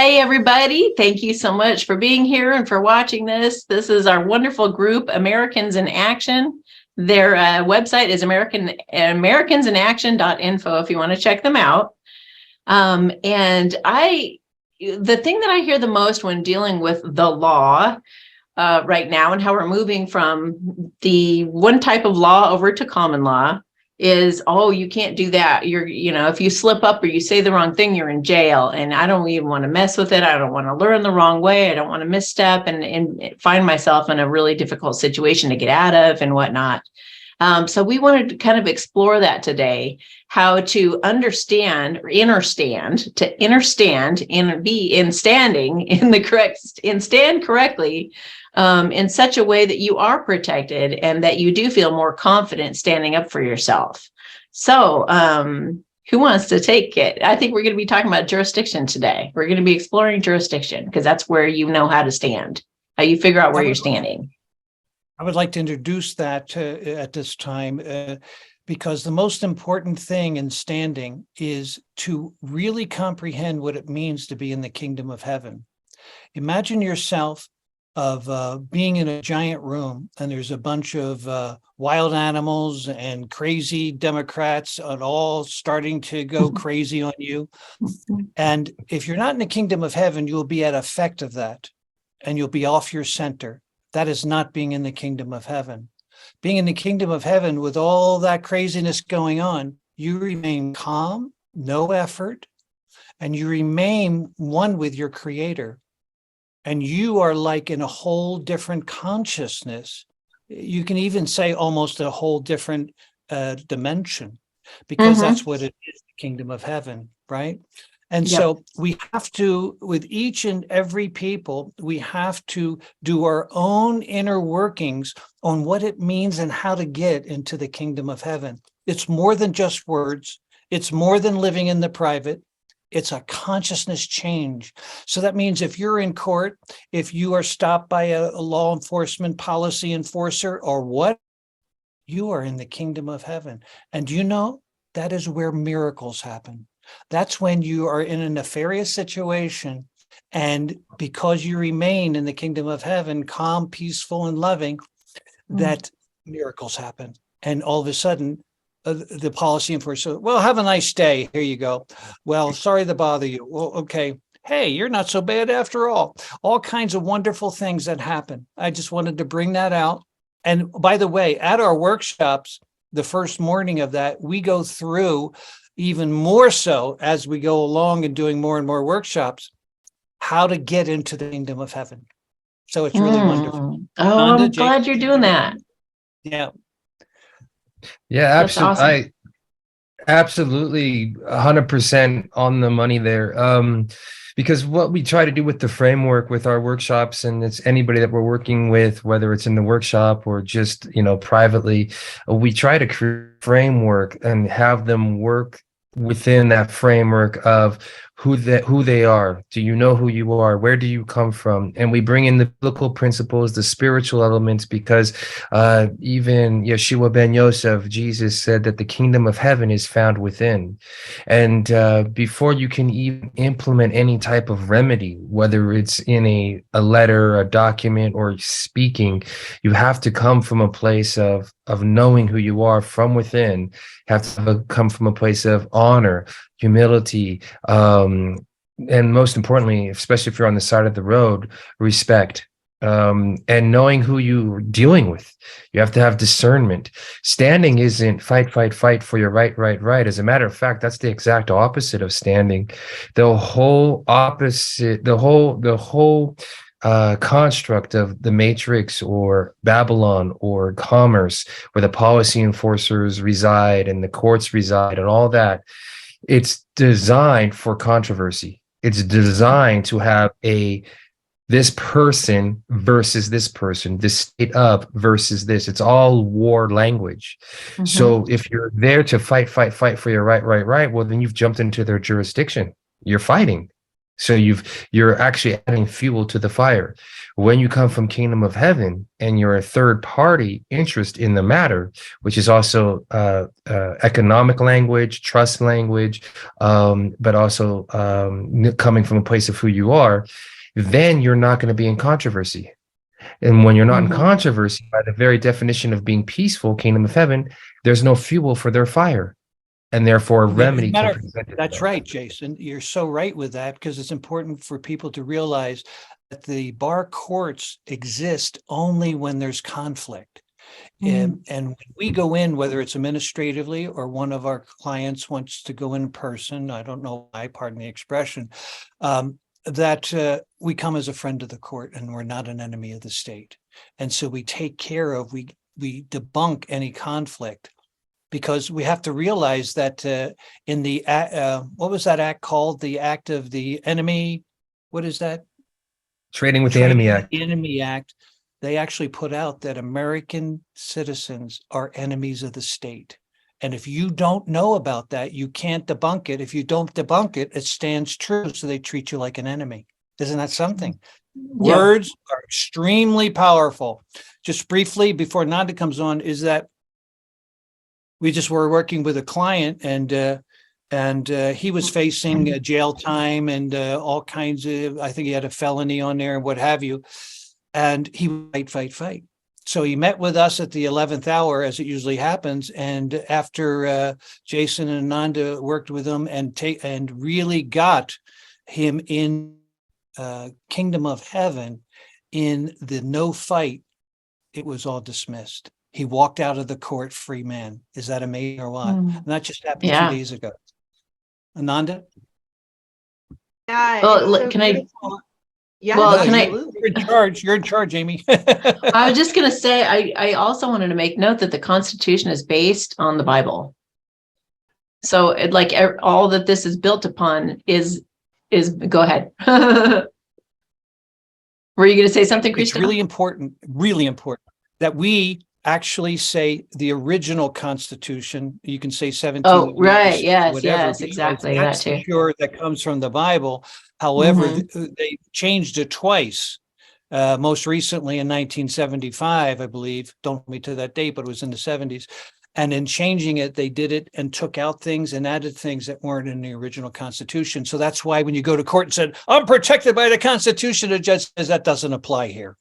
Hey, everybody. Thank you so much for being here and for watching this. This is our wonderful group, Americans in Action. Their website is americansinaction.info if you want to check them out. The thing that I hear the most when dealing with the law right now and how we're moving from the one type of law over to common law is, oh, you can't do that. If you slip up or you say the wrong thing, you're in jail. And I don't even want to mess with it. I don't want to learn the wrong way. I don't want to misstep and find myself in a really difficult situation to get out of and whatnot. So we wanted to kind of explore that today, how to understand or understand and be in standing in the correct and stand correctly in such a way that you are protected and that you do feel more confident standing up for yourself. So who wants to take it? I think we're going to be talking about jurisdiction today. We're going to be exploring jurisdiction because that's where you know how to stand, how you figure out where you're standing. I would like to introduce that at this time because the most important thing in standing is to really comprehend what it means to be in the kingdom of heaven. Imagine yourself of being in a giant room and there's a bunch of wild animals and crazy Democrats and all starting to go crazy on you. And if you're not in the kingdom of heaven, you'll be at effect of that and you'll be off your center. That is not being in the kingdom of heaven. Being in the kingdom of heaven with all that craziness going on, you remain calm, no effort, and you remain one with your creator. And you are like in a whole different consciousness. You can even say almost a whole different dimension, because that's what it is, the kingdom of heaven, right? And so we have to, with each and every people, we have to do our own inner workings on what it means and how to get into the kingdom of heaven. It's more than just words. It's more than living in the private. It's a consciousness change. So that means if you're in court, if you are stopped by a law enforcement policy enforcer or what, you are in the kingdom of heaven. And you know, that is where miracles happen. That's when you are in a nefarious situation, and because you remain in the kingdom of heaven, calm, peaceful, and loving, that miracles happen. And all of a sudden, the policy enforcer, well, have a nice day. Here you go. Well, sorry to bother you. Well, okay. Hey, you're not so bad after all. All kinds of wonderful things that happen. I just wanted to bring that out. And by the way, at our workshops, the first morning of that, we go through even more so as we go along and doing more and more workshops, how to get into the kingdom of heaven. So it's really wonderful. Oh, I'm glad you're doing that. Yeah. Yeah, absolutely. Awesome. I absolutely 100% on the money there. Because what we try to do with the framework with our workshops, and it's anybody that we're working with, whether it's in the workshop or just, privately, we try to create a framework and have them work within that framework of who they are. Do you know who you are? Where do you come from? And we bring in the biblical principles, the spiritual elements, because even Yeshua ben Yosef, Jesus, said that the kingdom of heaven is found within. And before you can even implement any type of remedy, whether it's in a letter, a document, or speaking, you have to come from a place of knowing who you are from within. Have to come from a place of honor, humility, and most importantly, especially if you're on the side of the road, respect, and knowing who you're dealing with. You have to have discernment. Standing isn't fight for your right. As a matter of fact, that's the exact opposite of standing. The whole opposite, the whole construct of the Matrix or Babylon or commerce, where the policy enforcers reside and the courts reside and all that, it's designed for controversy. It's designed to have this person versus this person, this state up versus this. It's all war language. So if you're there to fight for your right, well, then you've jumped into their jurisdiction. You're fighting. So you're actually adding fuel to the fire. When you come from kingdom of heaven and you're a third party interest in the matter, which is also economic language, trust language, but also coming from a place of who you are, then you're not going to be in controversy. And when you're not in controversy, by the very definition of being peaceful, kingdom of heaven, there's no fuel for their fire. And therefore, a remedy can present itself. That's right, Jason. You're so right with that, because it's important for people to realize that the bar courts exist only when there's conflict. And when we go in, whether it's administratively or one of our clients wants to go in person, I don't know why, pardon the expression, that we come as a friend of the court and we're not an enemy of the state. And so we take care of, we debunk any conflict. Because we have to realize that in the, what was that act called? The act of the enemy, what is that? Trading with the Enemy Act. The Enemy Act. They actually put out that American citizens are enemies of the state. And if you don't know about that, you can't debunk it. If you don't debunk it, it stands true. So they treat you like an enemy. Isn't that something? Yeah. Words are extremely powerful. Just briefly, before Nanda comes on, is that we just were working with a client, and he was facing jail time and all kinds of, I think he had a felony on there and what have you. And he would fight. So he met with us at the 11th hour, as it usually happens. And after Jason and Nanda worked with him and really got him in Kingdom of Heaven, in the no fight, it was all dismissed. He walked out of the court free man. Is that amazing or what? And that just happened 2 days ago. Ananda? Yeah. Well, so can beautiful. I? Yeah, Well, absolutely. You're in charge. You're in charge, Amy. I was just going to say, I also wanted to make note that the Constitution is based on the Bible. So it, like all that this is built upon is go ahead. Were you going to say something, Christina? It's really important that we actually say the original Constitution. You can say 17. Oh, right. Yes, whatever, yes, exactly. That's That too. sure that comes from the Bible. However, they changed it twice. Most recently in 1975, I believe. Don't hold me to that date, but it was in the 70s. And in changing it, they did it and took out things and added things that weren't in the original Constitution. So that's why when you go to court and said, I'm protected by the Constitution, the judge says that doesn't apply here.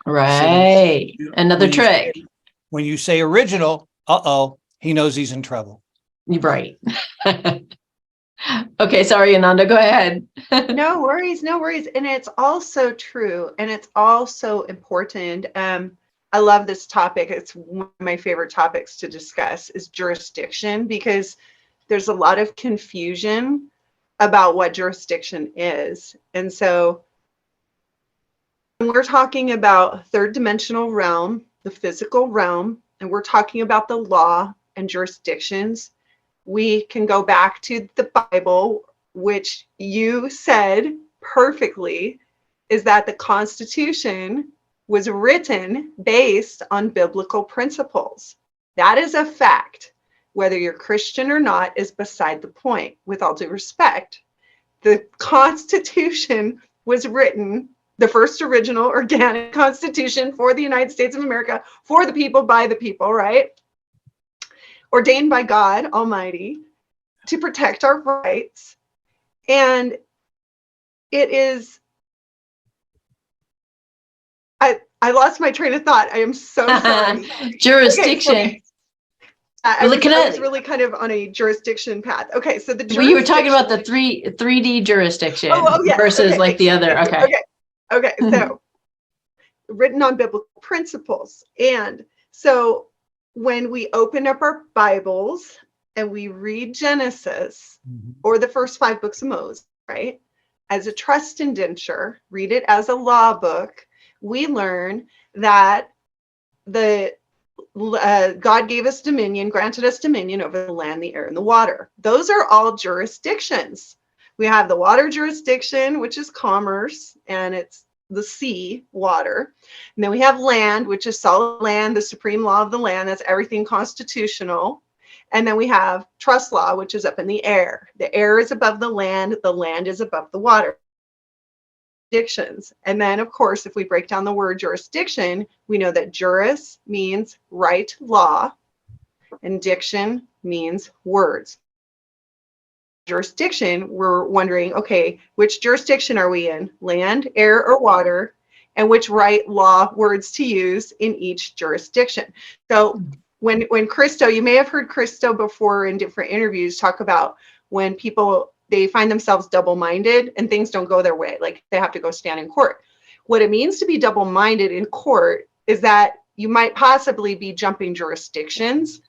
Right. So another trick. When you say original, he knows he's in trouble. Right. Okay, sorry, Ananda, go ahead. No worries. And it's also true. And it's also important. I love this topic. It's one of my favorite topics to discuss is jurisdiction, because there's a lot of confusion about what jurisdiction is. And so when we're talking about third dimensional realm, the physical realm, and we're talking about the law and jurisdictions, we can go back to the Bible, which you said perfectly, is that the Constitution was written based on biblical principles. That is a fact. Whether you're Christian or not is beside the point, with all due respect. The Constitution was written, the first original organic Constitution for the United States of America, for the people, by the people, right? Ordained by God Almighty to protect our rights. And it is, I lost my train of thought. I am so sorry. Jurisdiction. Okay, I was really kind of on a jurisdiction path. Okay, so the jurisdiction. Well, you were talking about the 3D jurisdiction yes. versus okay. like the other. Okay. So written on biblical principles. And so when we open up our Bibles and we read Genesis or the first 5 books of Moses, right, as a trust indenture, read it as a law book, we learn that God gave us dominion, granted us dominion over the land, the air, and the water. Those are all jurisdictions. We have the water jurisdiction, which is commerce, and it's the sea, water. And then we have land, which is solid land, the supreme law of the land. That's everything constitutional. And then we have trust law, which is up in the air. The air is above the land is above the water. Jurisdictions. And then, of course, if we break down the word jurisdiction, we know that juris means right, law, and diction means words. Jurisdiction, we're wondering, okay, which jurisdiction are we in? Land, air, or water? And which right, law, words to use in each jurisdiction. So when Christo, you may have heard Christo before in different interviews talk about when people, they find themselves double-minded and things don't go their way, like they have to go stand in court. What it means to be double-minded in court is that you might possibly be jumping jurisdictions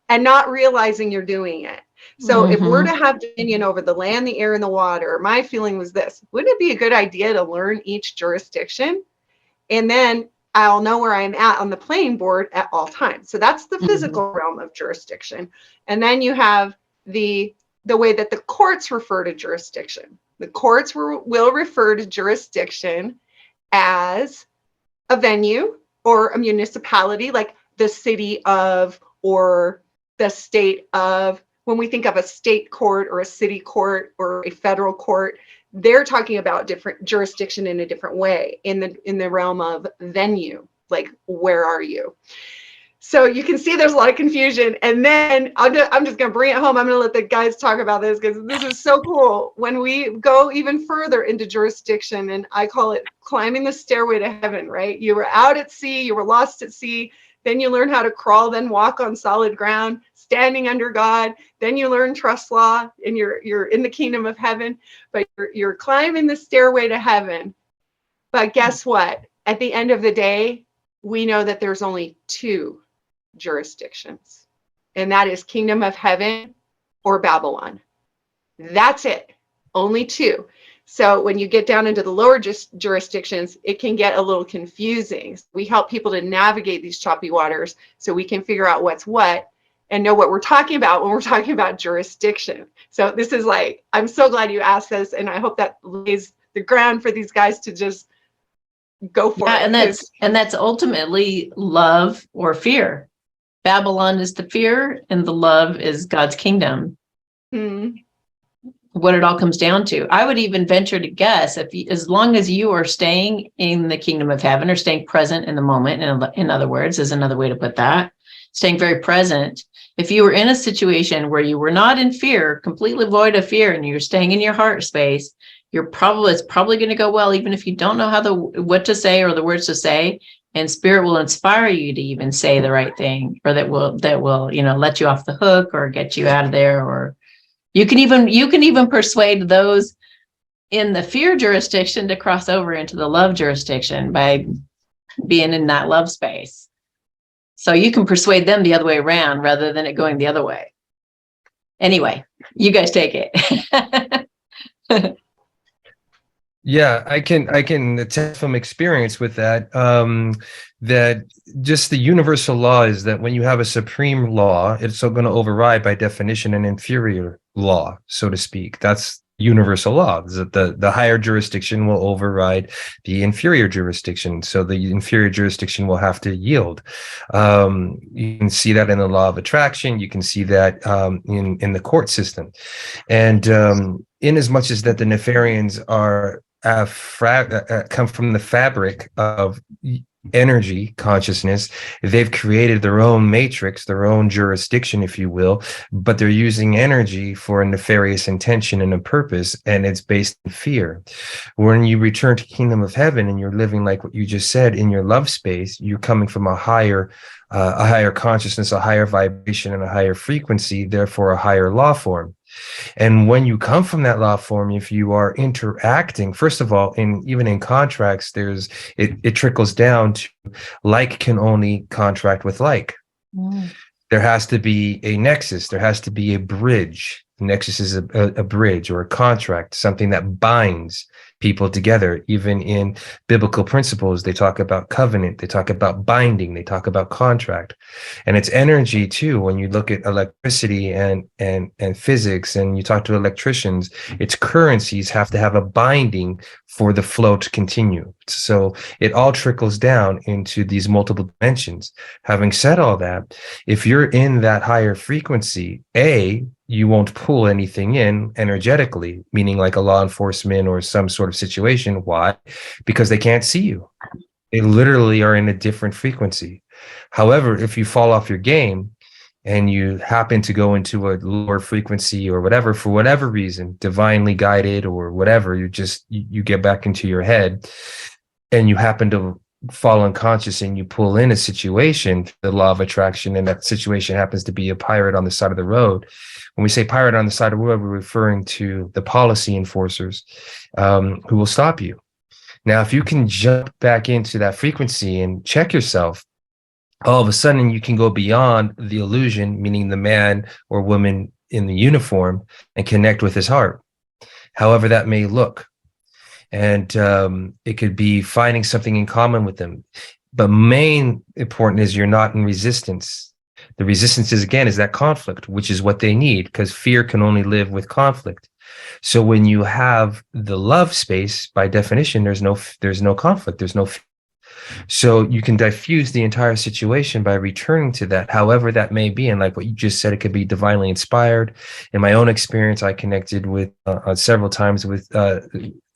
and not realizing you're doing it. So if we're to have dominion over the land, the air, and the water, my feeling was this: wouldn't it be a good idea to learn each jurisdiction? And then I'll know where I'm at on the playing board at all times. So that's the physical realm of jurisdiction. And then you have the way that the courts refer to jurisdiction. The courts will refer to jurisdiction as a venue or a municipality, like the city of or the state of. When we think of a state court or a city court or a federal court, they're talking about different jurisdiction in a different way in the realm of venue, like where are you? So you can see there's a lot of confusion. And then I'm just going to bring it home. I'm going to let the guys talk about this because this is so cool. When we go even further into jurisdiction, and I call it climbing the stairway to heaven, right? You were out at sea, you were lost at sea. Then you learn how to crawl, then walk on solid ground, standing under God. Then you learn trust law, and you're in the kingdom of heaven. But you're climbing the stairway to heaven. But guess what? At the end of the day, we know that there's only two jurisdictions, and that is kingdom of heaven or Babylon. That's it. Only two. So when you get down into the lower jurisdictions, it can get a little confusing. We help people to navigate these choppy waters so we can figure out what's what and know what we're talking about when we're talking about jurisdiction. So this is like, I'm so glad you asked this, and I hope that lays the ground for these guys to just go for it. And that's ultimately love or fear. Babylon is the fear, and the love is God's kingdom. What it all comes down to. I would even venture to guess, as long as you are staying in the kingdom of heaven or staying present in the moment, in other words, is another way to put that, staying very present. If you were in a situation where you were not in fear, completely void of fear, and you're staying in your heart space, it's probably going to go well, even if you don't know what to say or the words to say. And Spirit will inspire you to even say the right thing, or that will let you off the hook or get you out of there. Or you can even persuade those in the fear jurisdiction to cross over into the love jurisdiction by being in that love space. So you can persuade them the other way around rather than it going the other way. Anyway, you guys take it. Yeah, I can attest from experience with that, that just the universal law is that when you have a supreme law, it's going to override by definition an inferior law, so to speak. That's universal law, is that the higher jurisdiction will override the inferior jurisdiction. So the inferior jurisdiction will have to yield. You can see that in the law of attraction. You can see that in the court system. And in as much as that the Nefarians are come from the fabric of energy consciousness, they've created their own matrix, their own jurisdiction, if you will, but they're using energy for a nefarious intention and a purpose, and it's based in fear. When you return to kingdom of heaven and you're living like what you just said in your love space, you're coming from a higher consciousness, a higher vibration, and a higher frequency, therefore a higher law form. And when you come from that law form, if you are interacting, first of all, even in contracts, it trickles down to like can only contract with like. There has to be a nexus. There has to be a bridge. Nexus is a bridge or a contract, something that binds people together. Even in biblical principles, they talk about covenant, they talk about binding, they talk about contract. And it's energy too. When you look at electricity and physics, and you talk to electricians, its currencies have to have a binding for the flow to continue. So it all trickles down into these multiple dimensions. Having said all that, if you're in that higher frequency, you won't pull anything in energetically, meaning like a law enforcement or some sort of situation. Why? Because they can't see you. They literally are in a different frequency. However, if you fall off your game and you happen to go into a lower frequency or whatever, for whatever reason, divinely guided or whatever, you get back into your head and you happen to fall unconscious and you pull in a situation, the law of attraction, and that situation happens to be a pirate on the side of the road. When we say pirate on the side of the road, we're referring to the policy enforcers who will stop you. Now, if you can jump back into that frequency and check yourself, all of a sudden you can go beyond the illusion, meaning the man or woman in the uniform, and connect with his heart, however that may look. And it could be finding something in common with them. But main important is you're not in resistance. The resistance is, again, is that conflict, which is what they need, because fear can only live with conflict. So when you have the love space, by definition, there's no conflict, there's no fear. So you can diffuse the entire situation by returning to that, however that may be. And like what you just said, it could be divinely inspired. In my own experience, I connected with several times with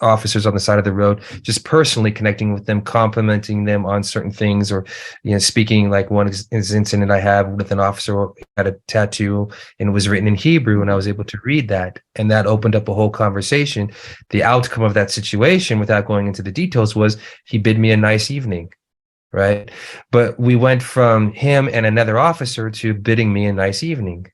officers on the side of the road, just personally connecting with them, complimenting them on certain things, or speaking. Like one incident I had with an officer who had a tattoo and it was written in Hebrew, and I was able to read that, and that opened up a whole conversation. The outcome of that situation, without going into the details, was he bid me a nice evening, right? But we went from him and another officer to bidding me a nice evening.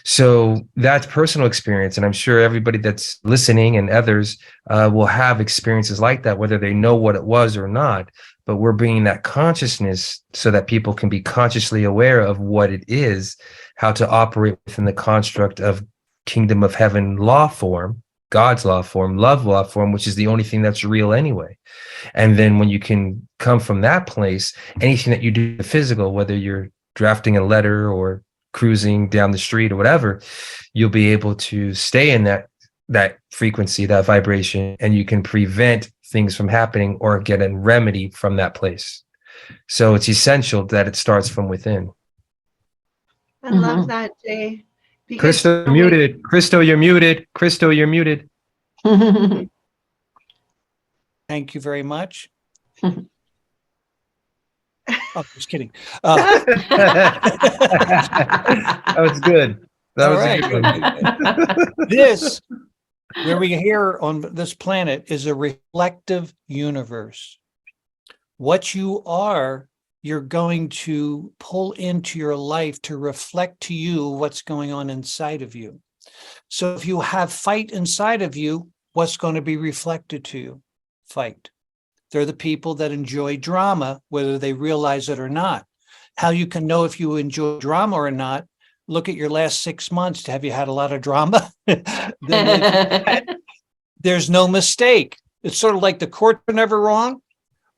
So that's personal experience. And I'm sure everybody that's listening and others will have experiences like that, whether they know what it was or not. But we're bringing that consciousness so that people can be consciously aware of what it is, how to operate within the construct of kingdom of heaven law form, God's law form, love law form, which is the only thing that's real anyway. And then when you can come from that place, anything that you do physical, whether you're drafting a letter or cruising down the street or whatever, you'll be able to stay in that frequency, that vibration, and you can prevent things from happening or get a remedy from that place. So it's essential that it starts from within. I love that, Jay. Crystal, you're muted. Crystal, you're muted. Crystal, you're muted. Thank you very much. Oh, just kidding. That was good. That was right. a good one. This, where we here on this planet, is a reflective universe. What you are, you're going to pull into your life to reflect to you what's going on inside of you. So if you have fight inside of you, what's going to be reflected to you? Fight. They're the people that enjoy drama, whether they realize it or not. How you can know if you enjoy drama or not, look at your last 6 months. Have you had a lot of drama? There's no mistake. It's sort of like the courts are never wrong.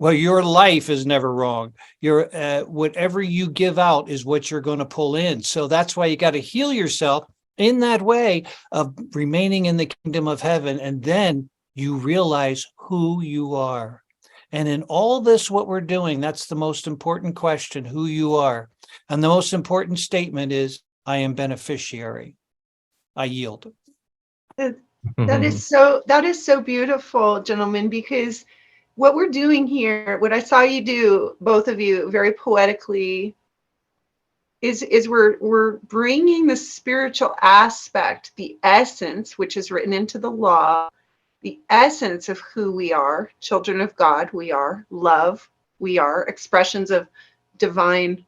Well, your life is never wrong. Your whatever you give out is what you're going to pull in. So that's why you got to heal yourself in that way of remaining in the kingdom of heaven. And then you realize who you are. And in all this, what we're doing, that's the most important question, who you are. And the most important statement is, I am beneficiary. I yield. That is so beautiful, gentlemen, because what we're doing here, what I saw you do, both of you, very poetically, is we're bringing the spiritual aspect, the essence, which is written into the law, the essence of who we are, children of God, we are, love, we are, expressions of divine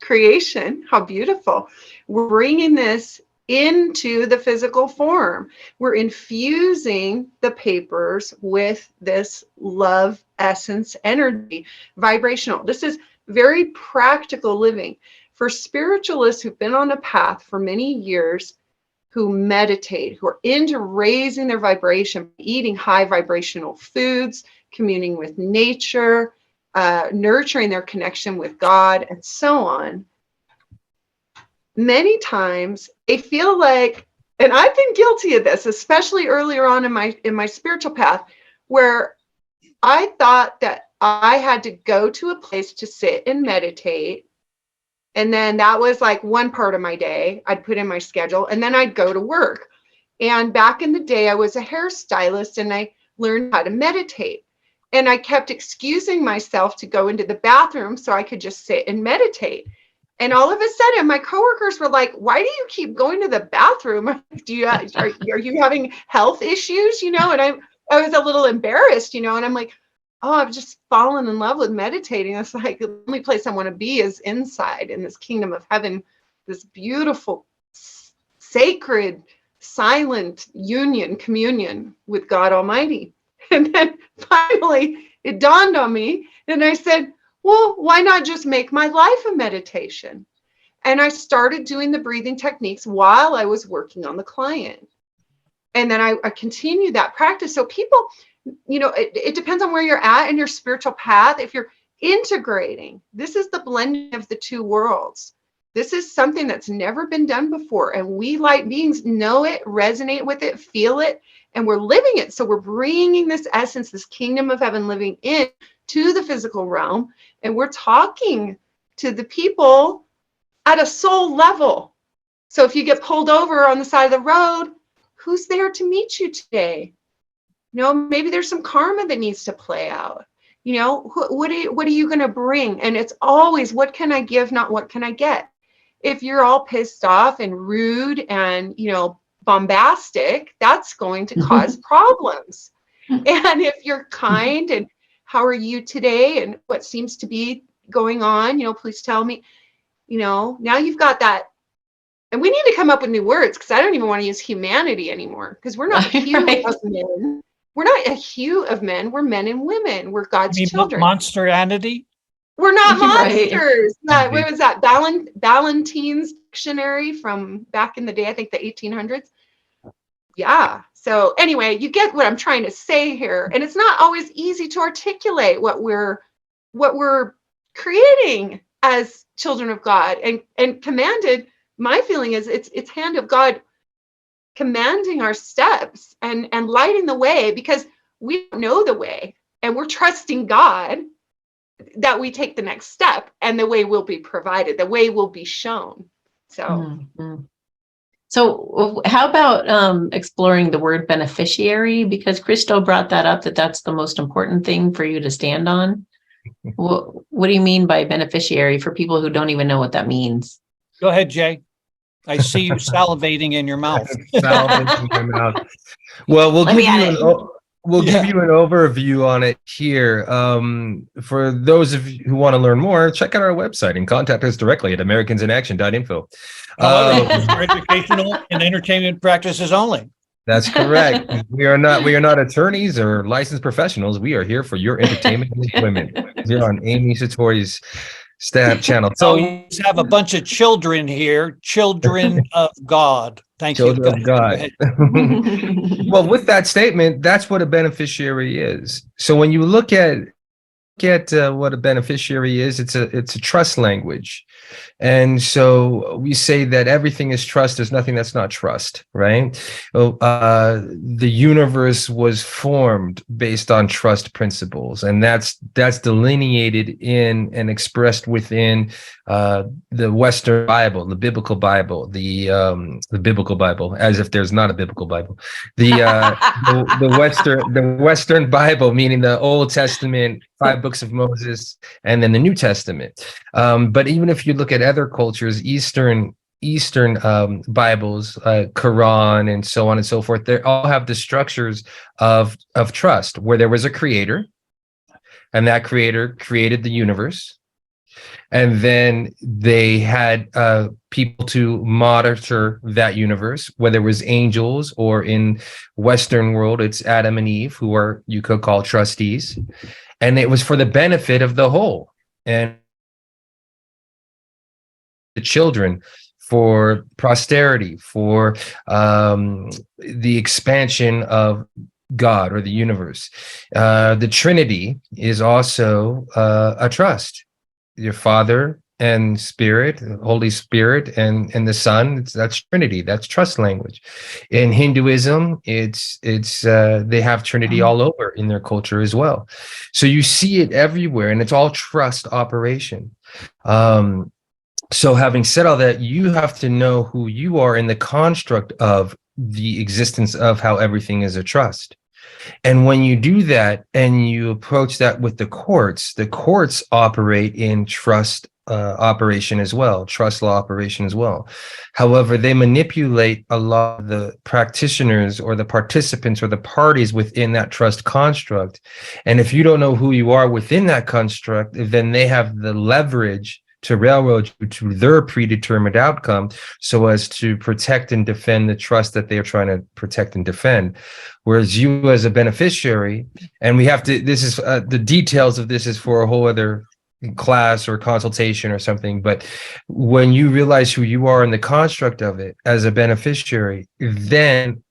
creation. How beautiful. We're bringing this into the physical form. We're infusing the papers with this love essence energy, vibrational. This is very practical living. For spiritualists who've been on a path for many years, who meditate, who are into raising their vibration, eating high vibrational foods, communing with nature, nurturing their connection with God, and so on. Many times they feel like, and I've been guilty of this, especially earlier on in my spiritual path, where I thought that I had to go to a place to sit and meditate. And then that was like one part of my day I'd put in my schedule, and then I'd go to work. And back in the day, I was a hairstylist and I learned how to meditate. And I kept excusing myself to go into the bathroom so I could just sit and meditate. And all of a sudden, my coworkers were like, "Why do you keep going to the bathroom? Are you having health issues?" And I was a little embarrassed, and I'm like, "Oh, I've just fallen in love with meditating. It's like the only place I want to be is inside in this kingdom of heaven, this beautiful, sacred, silent communion with God Almighty." And then finally, it dawned on me, and I said, well, why not just make my life a meditation? And I started doing the breathing techniques while I was working on the client. And then I continued that practice. So people, it depends on where you're at in your spiritual path. If you're integrating, this is the blending of the two worlds. This is something that's never been done before. And we light beings know it, resonate with it, feel it, and we're living it. So we're bringing this essence, this kingdom of heaven living in to the physical realm. And we're talking to the people at a soul level. So if you get pulled over on the side of the road, who's there to meet you today? Maybe there's some karma that needs to play out. What are you going to bring? And it's always, what can I give, not what can I get? If you're all pissed off and rude and, bombastic, that's going to cause problems. And if you're kind and how are you today and what seems to be going on, please tell me, now you've got that. And we need to come up with new words, because I don't even want to use humanity anymore, because we're not a hue of men. We're not a hue of men. We're men and women. We're God's children. Monsteranity? We're not monsters. Right. What was that? Ballantyne's dictionary from back in the day, I think the 1800s. Yeah. So anyway, you get what I'm trying to say here. And it's not always easy to articulate what we're creating as children of God and commanded. My feeling is it's hand of God commanding our steps and lighting the way, because we don't know the way, and we're trusting God that we take the next step, and the way will be provided, the way will be shown. So mm-hmm. So how about exploring the word beneficiary? Because Christo brought that up, that's the most important thing for you to stand on. What do you mean by beneficiary for people who don't even know what that means? Go ahead, Jay. I see you salivating in your mouth. Salivating in your mouth. Well, we'll give you an overview on it here. For those of you who want to learn more, check out our website and contact us directly at americansinaction.info. For educational and entertainment practices only. That's correct. We are not attorneys or licensed professionals. We are here for your entertainment and enjoyment. We're on Amy Satori's channel. So you have a bunch of children here, children of God. Thank you. Children of God. Well, with that statement, that's what a beneficiary is. So when you look at what a beneficiary is, it's a trust language. And so we say that everything is trust. There's nothing that's not trust, right? The universe was formed based on trust principles, and that's delineated in and expressed within the Western Bible, the biblical Bible, the biblical Bible, as if there's not a biblical Bible. The Western Bible, meaning the Old Testament, 5 books of Moses, and then the New Testament. But even if you look at other cultures, Eastern Bibles, Quran, and so on and so forth, they all have the structures of trust, where there was a creator, and that creator created the universe. And then they had people to monitor that universe, whether it was angels, or in Western world, it's Adam and Eve, who are, you could call, trustees. And it was for the benefit of the whole. And the children for posterity, for the expansion of God or the universe. The Trinity is also a trust. Your Father and Spirit, Holy Spirit, and the Son. That's Trinity. That's trust language. In Hinduism, it's they have Trinity all over in their culture as well. So you see it everywhere, and it's all trust operation. So having said all that, you have to know who you are in the construct of the existence of how everything is a trust. And when you do that and you approach that with the courts operate in trust operation as well, trust law operation as well. However, they manipulate a lot of the practitioners or the participants or the parties within that trust construct. And if you don't know who you are within that construct, then they have the leverage to railroad you to their predetermined outcome so as to protect and defend the trust that they are trying to protect and defend. Whereas you as a beneficiary, and we have to, this is the details of this is for a whole other class or consultation or something, but when you realize who you are in the construct of it as a beneficiary, then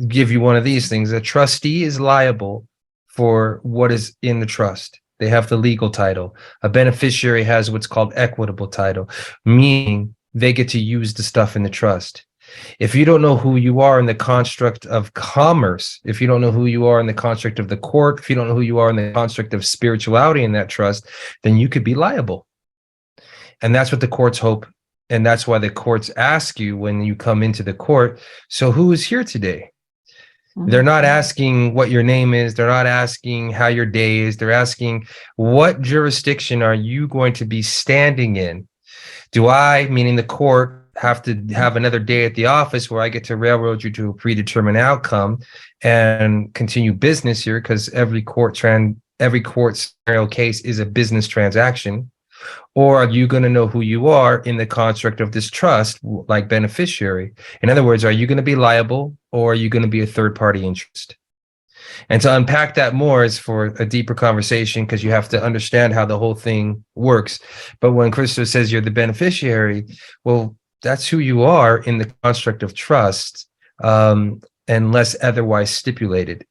give you one of these things. A trustee is liable for what is in the trust. They have the legal title. A beneficiary has what's called equitable title, meaning they get to use the stuff in the trust. If you don't know who you are in the construct of commerce, if you don't know who you are in the construct of the court, if you don't know who you are in the construct of spirituality in that trust, then you could be liable. And that's what the courts hope. And that's why the courts ask you when you come into the court, so who is here today? They're not asking what your name is. They're not asking how your day is. They're asking, what jurisdiction are you going to be standing in? Do I, meaning the court, have to have another day at the office where I get to railroad you to a predetermined outcome and continue business here? Because every court scenario case is a business transaction. Or are you going to know who you are in the construct of this trust, like beneficiary? In other words, are you going to be liable, or are you going to be a third-party interest? And to unpack that more is for a deeper conversation, because you have to understand how the whole thing works. But when Christopher says you're the beneficiary, well, that's who you are in the construct of trust, unless otherwise stipulated.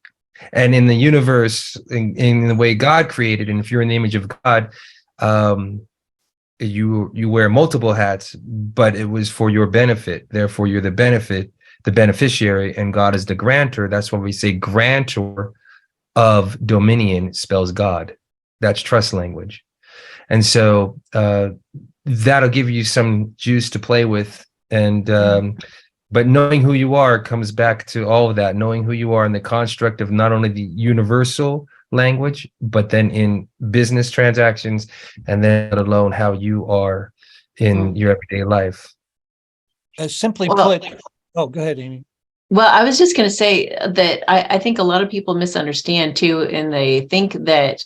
And in the universe, in the way God created, and if you're in the image of God, you wear multiple hats, but it was for your benefit. Therefore, you're the beneficiary, and God is the grantor. That's why we say grantor of dominion spells God. That's trust language. And so that'll give you some juice to play with. And but knowing who you are comes back to all of that, knowing who you are in the construct of not only the universal language, but then in business transactions, and then let alone how you are in your everyday life. Simply put, oh, go ahead, Amy. Well, I was just going to say that I think a lot of people misunderstand too, and they think that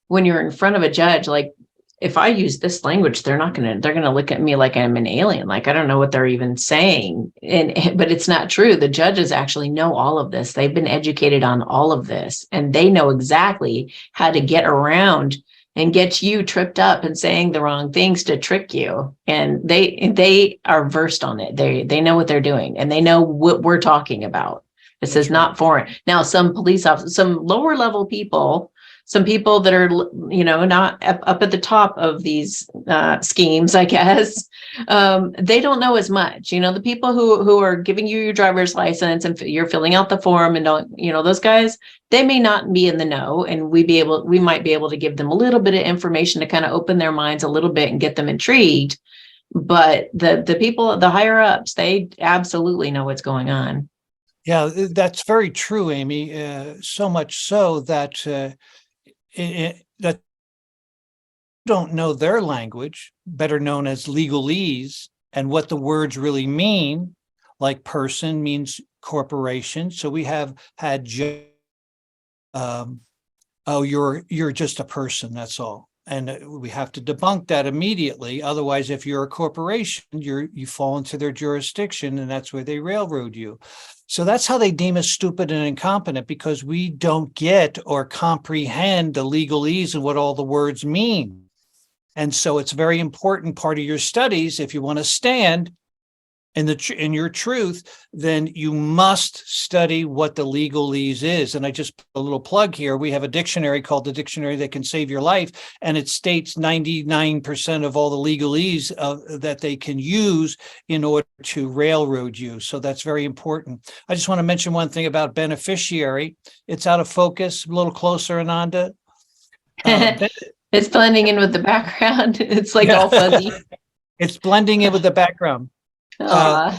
when you're in front of a judge, like if I use this language, they're going to look at me like I'm an alien. Like, I don't know what they're even saying. But it's not true. The judges actually know all of this. They've been educated on all of this, and they know exactly how to get around and get you tripped up and saying the wrong things to trick you. And they are versed on it. They know what they're doing, and they know what we're talking about. This is not foreign. Now, some police officers, some lower level people, some people that are, not up at the top of these schemes, I guess, they don't know as much. The people who are giving you your driver's license and you're filling out the form and don't, those guys, they may not be in the know, and we might be able to give them a little bit of information to kind of open their minds a little bit and get them intrigued. But the people, the higher ups, they absolutely know what's going on. Yeah, that's very true, Amy. So much so that that don't know their language, better known as legalese, and what the words really mean. Like person means corporation. So we have had, you're just a person, that's all. And we have to debunk that immediately. Otherwise, if you're a corporation, you fall into their jurisdiction, and that's where they railroad you. So that's how they deem us stupid and incompetent, because we don't get or comprehend the legalese and what all the words mean. And so it's very important part of your studies. If you want to stand in your truth, then you must study what the legalese is. And I just put a little plug here. We have a dictionary called the Dictionary That Can Save Your Life, and it states 99% of all the legalese that they can use in order to railroad you. So that's very important. I just want to mention one thing about beneficiary. It's out of focus. A little closer, Ananda. It's blending in with the background. It's like all fuzzy. It's blending in with the background. We'll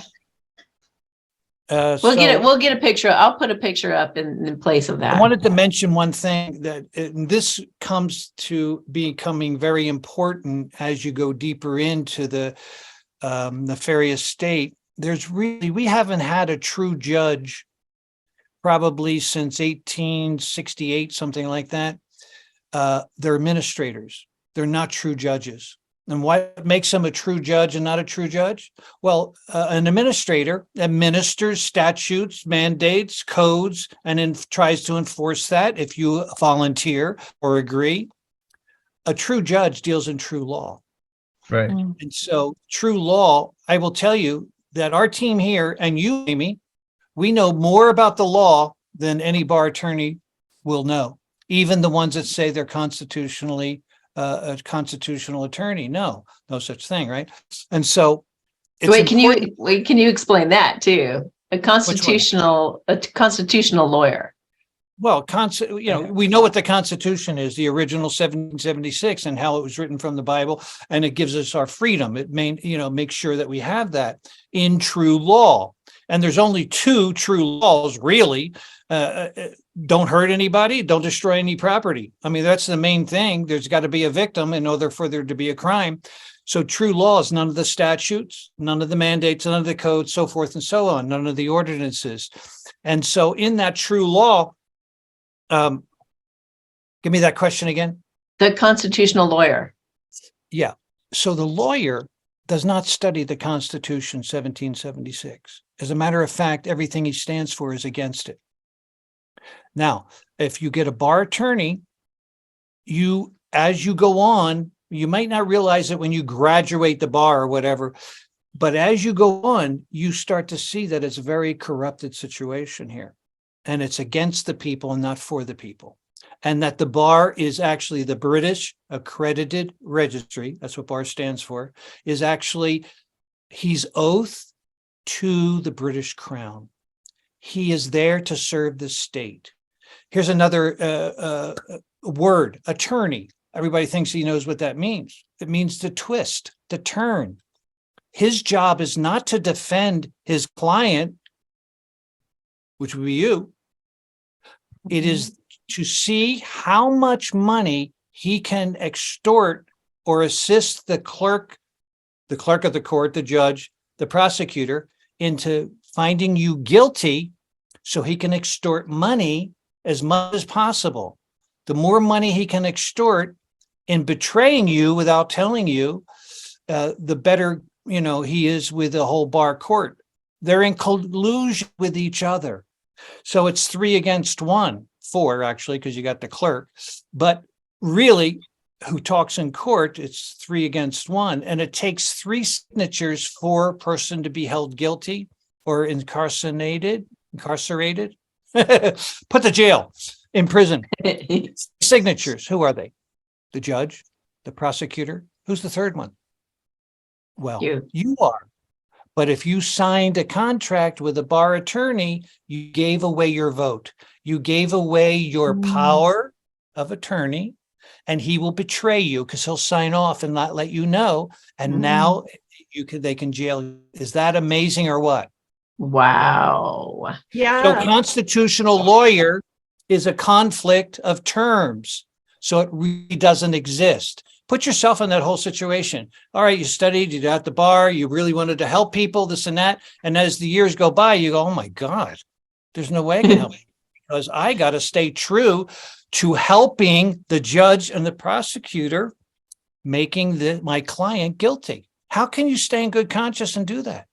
get a picture. I'll put a picture up in place of that. I wanted to mention one thing that this comes to becoming very important as you go deeper into the nefarious state. We haven't had a true judge probably since 1868, something like that. They're administrators. They're not true judges. And what makes them a true judge and not a true judge? Well, an administrator administers statutes, mandates, codes, and tries to enforce that if you volunteer or agree. A true judge deals in true law. Right. And so true law, I will tell you that our team here and you, Amy, we know more about the law than any bar attorney will know. Even the ones that say they're constitutionally a constitutional attorney. No such thing, right? And so can you explain that too? A constitutional lawyer. Well, we know what the Constitution is, the original 1776, and how it was written from the Bible, and it gives us our freedom. It makes sure that we have that in true law. And there's only two true laws, really. Don't hurt anybody, don't destroy any property. I mean, that's the main thing. There's got to be a victim in order for there to be a crime. So true law is none of the statutes, none of the mandates, none of the codes, so forth and so on, none of the ordinances. And so in that true law, give me that question again. The constitutional lawyer. Yeah. So the lawyer does not study the Constitution 1776. As a matter of fact, everything he stands for is against it. Now, if you get a bar attorney, as you go on, you might not realize it when you graduate the bar or whatever, but as you go on, you start to see that it's a very corrupted situation here, and it's against the people and not for the people. And that the bar is actually the British Accredited Registry, that's what bar stands for, is actually, he's oath to the British Crown. He is there to serve the state. Here's another word, attorney. Everybody thinks he knows what that means. It means to twist, to turn. His job is not to defend his client, which would be you. It is to see how much money he can extort or assist the clerk of the court, the judge, the prosecutor, into finding you guilty so he can extort money as much as possible. The more money he can extort in betraying you without telling you, the better he is with the whole bar court. They're in collusion with each other. So it's 3 against 1, 4 actually, because you got the clerk. But really, who talks in court, it's 3 against 1. And it takes 3 signatures for a person to be held guilty or incarcerated, put to jail, in prison. Signatures, who are they? The judge, the prosecutor. Who's the third one? Well, you are. But if you signed a contract with a bar attorney, you gave away your vote. You gave away your power of attorney, and he will betray you because he'll sign off and not let you know. And now they can jail you. Is that amazing or what? Wow. Yeah. So constitutional lawyer is a conflict of terms. So it really doesn't exist. Put yourself in that whole situation. All right, you studied, you're at the bar, you really wanted to help people, this and that. And as the years go by, you go, oh my God, there's no way I can help you because I got to stay true to helping the judge and the prosecutor making my client guilty. How can you stay in good conscience and do that?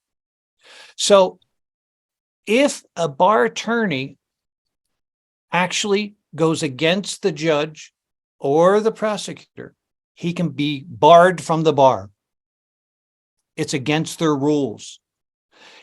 So if a bar attorney actually goes against the judge or the prosecutor, he can be barred from the bar. It's against their rules.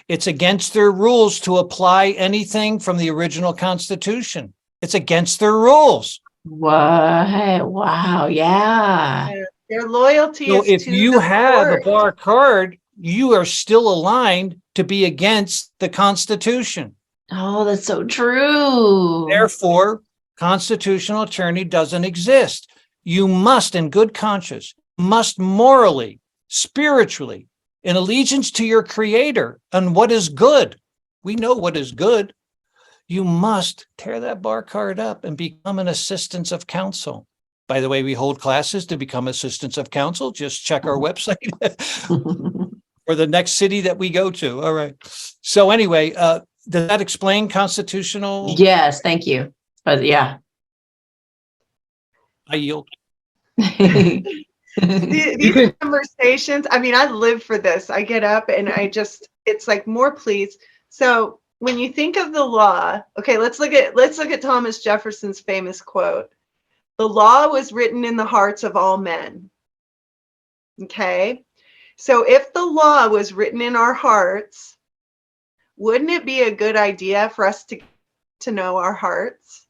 It's against their rules to apply anything from the original Constitution. It's against their rules. What? Wow. Yeah. Their loyalty So is if to you the have a court. bar card, you are still aligned to be against the Constitution. Oh, that's so true. Therefore, constitutional attorney doesn't exist. You must, in good conscience, must morally, spiritually, in allegiance to your creator and what is good. We know what is good. You must tear that bar card up and become an assistant of counsel. By the way, we hold classes to become assistants of counsel. Just check our website or the next city that we go to. All right. So anyway, does that explain constitutional? Yes, thank you. But yeah. I yield. These conversations, I mean, I live for this. I get up and it's like, more please. So when you think of the law, okay, let's look at Thomas Jefferson's famous quote. The law was written in the hearts of all men. Okay. So if the law was written in our hearts, wouldn't it be a good idea for us to know our hearts?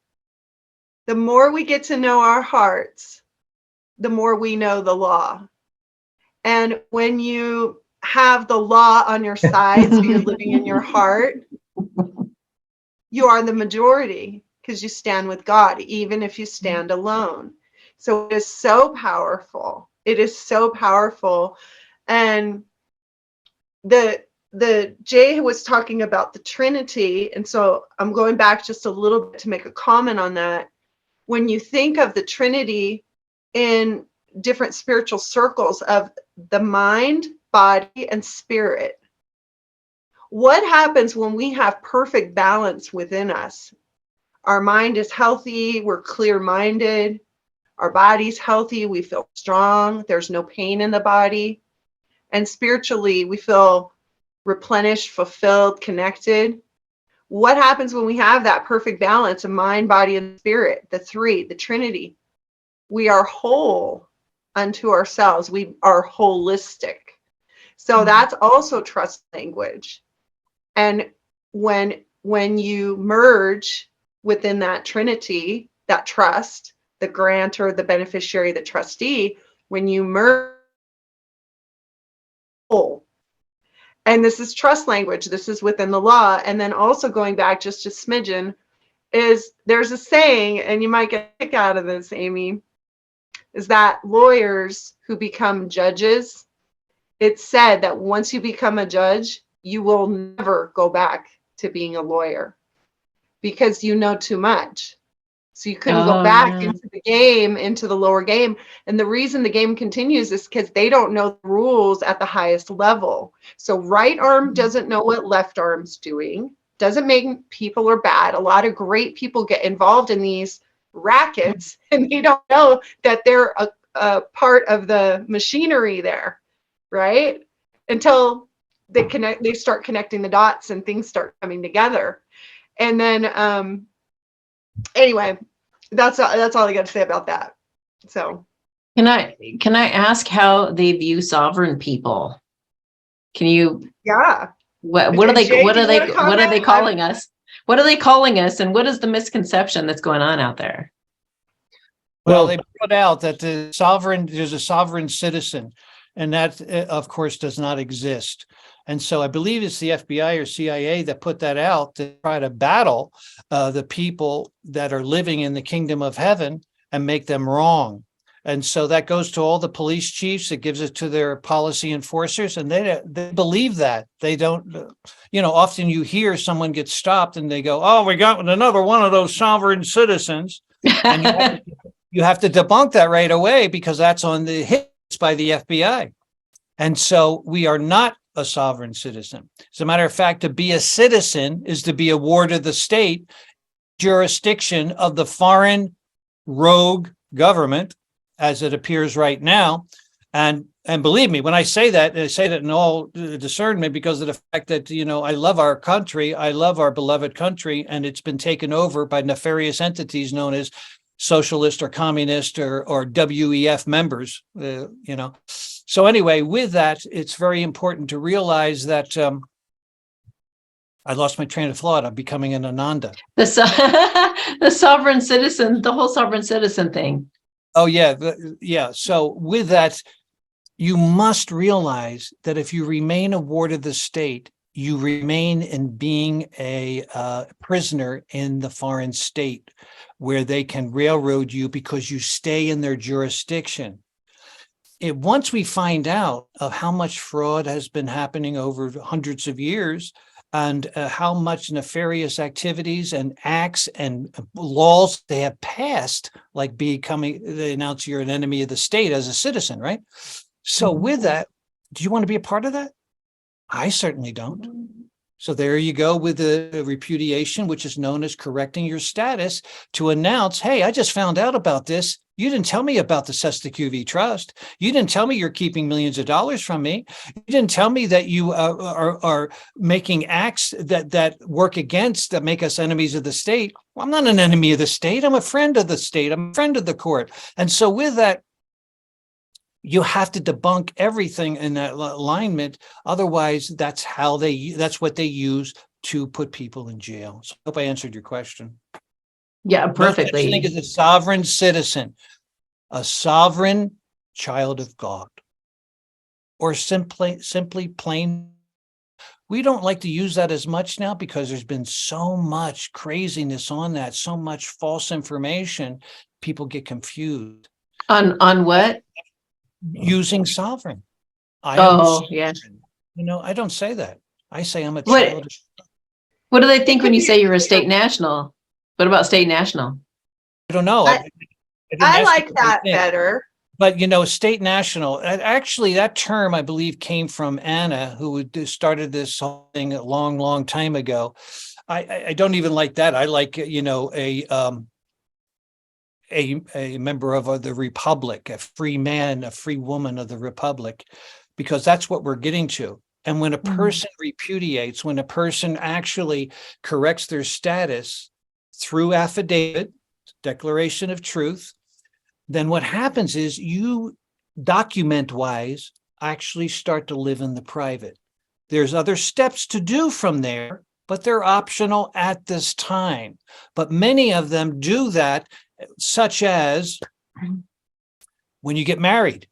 The more we get to know our hearts, the more we know the law. And when you have the law on your side, so you're living in your heart, you are the majority because you stand with God, even if you stand alone. So it is so powerful. It is so powerful. And the Jay was talking about the Trinity. And so I'm going back just a little bit to make a comment on that. When you think of the Trinity in different spiritual circles of the mind, body, and spirit, what happens when we have perfect balance within us? Our mind is healthy, we're clear-minded, our body's healthy, we feel strong, there's no pain in the body. And spiritually, we feel replenished, fulfilled, connected. What happens when we have that perfect balance of mind, body, and spirit? The three, the Trinity. We are whole unto ourselves. We are holistic. So that's also trust language. And when you merge within that Trinity, that trust, the grantor, the beneficiary, the trustee, when you merge whole. And this is trust language. This is within the law. And then also going back just a smidgen, is there's a saying, and you might get a kick out of this, Amy, is that lawyers who become judges, it's said that once you become a judge, you will never go back to being a lawyer because you know too much. So you couldn't go back into the game, into the lower game. And the reason the game continues is because they don't know the rules at the highest level. So right arm doesn't know what left arm's doing. Doesn't make people are bad. A lot of great people get involved in these rackets and they don't know that they're a part of the machinery there, right? Until they start connecting the dots and things start coming together. And then anyway, that's all I got to say about that. So can I ask how they view sovereign people? Can you? Yeah. What are they calling us? What are they calling us? And what is the misconception that's going on out there? Well, they put out that there's a sovereign citizen, and that, of course, does not exist. And so I believe it's the FBI or CIA that put that out to try to battle the people that are living in the kingdom of heaven and make them wrong. And so that goes to all the police chiefs. It gives it to their policy enforcers, and they believe that. They don't, often you hear someone get stopped and they go, "Oh, we got another one of those sovereign citizens." And you have to debunk that right away because that's on the hits by the FBI. And so we are not a sovereign citizen. As a matter of fact, to be a citizen is to be a ward of the state, jurisdiction of the foreign rogue government, as it appears right now. And believe me, when I say that in all discernment because of the fact that, I love our country, I love our beloved country, and it's been taken over by nefarious entities known as socialist or communist or WEF members, So anyway, with that, it's very important to realize that I lost my train of thought. I'm becoming an Ananda. The sovereign citizen, the whole sovereign citizen thing. Oh, yeah. Yeah. So with that, you must realize that if you remain a ward of the state, you remain in being a prisoner in the foreign state where they can railroad you because you stay in their jurisdiction. Once we find out of how much fraud has been happening over hundreds of years and how much nefarious activities and acts and laws they have passed, like they announce you're an enemy of the state as a citizen, right? So with that, do you want to be a part of that? I certainly don't. So there you go with the repudiation, which is known as correcting your status, to announce, hey, I just found out about this. You didn't tell me about the Sesta QV trust. You didn't tell me you're keeping millions of dollars from me. You didn't tell me that you are making acts that work against, that make us enemies of the state. Well, I'm not an enemy of the state. I'm a friend of the state. I'm a friend of the court. And so with that, you have to debunk everything in that alignment. Otherwise, that's what they use to put people in jail. So I hope I answered your question. Yeah, perfectly. I think is a sovereign citizen, a sovereign child of God, or simply plain. We don't like to use that as much now because there's been so much craziness on that, so much false information. People get confused. On what? Using sovereign. Yeah. I don't say that. I say I'm a What- child. What do they think when you say you're a state national? What about state national? I don't know. I didn't ask like you what that they think. better. But, state national, actually, that term, I believe, came from Anna, who started this whole thing a long, long time ago. I don't even like that. I like, a member of the Republic, a free man, a free woman of the Republic, because that's what we're getting to. And when a person repudiates, when a person actually corrects their status through affidavit, declaration of truth, then what happens is you, document-wise, actually start to live in the private. There's other steps to do from there, but they're optional at this time. But many of them do that, such as when you get married,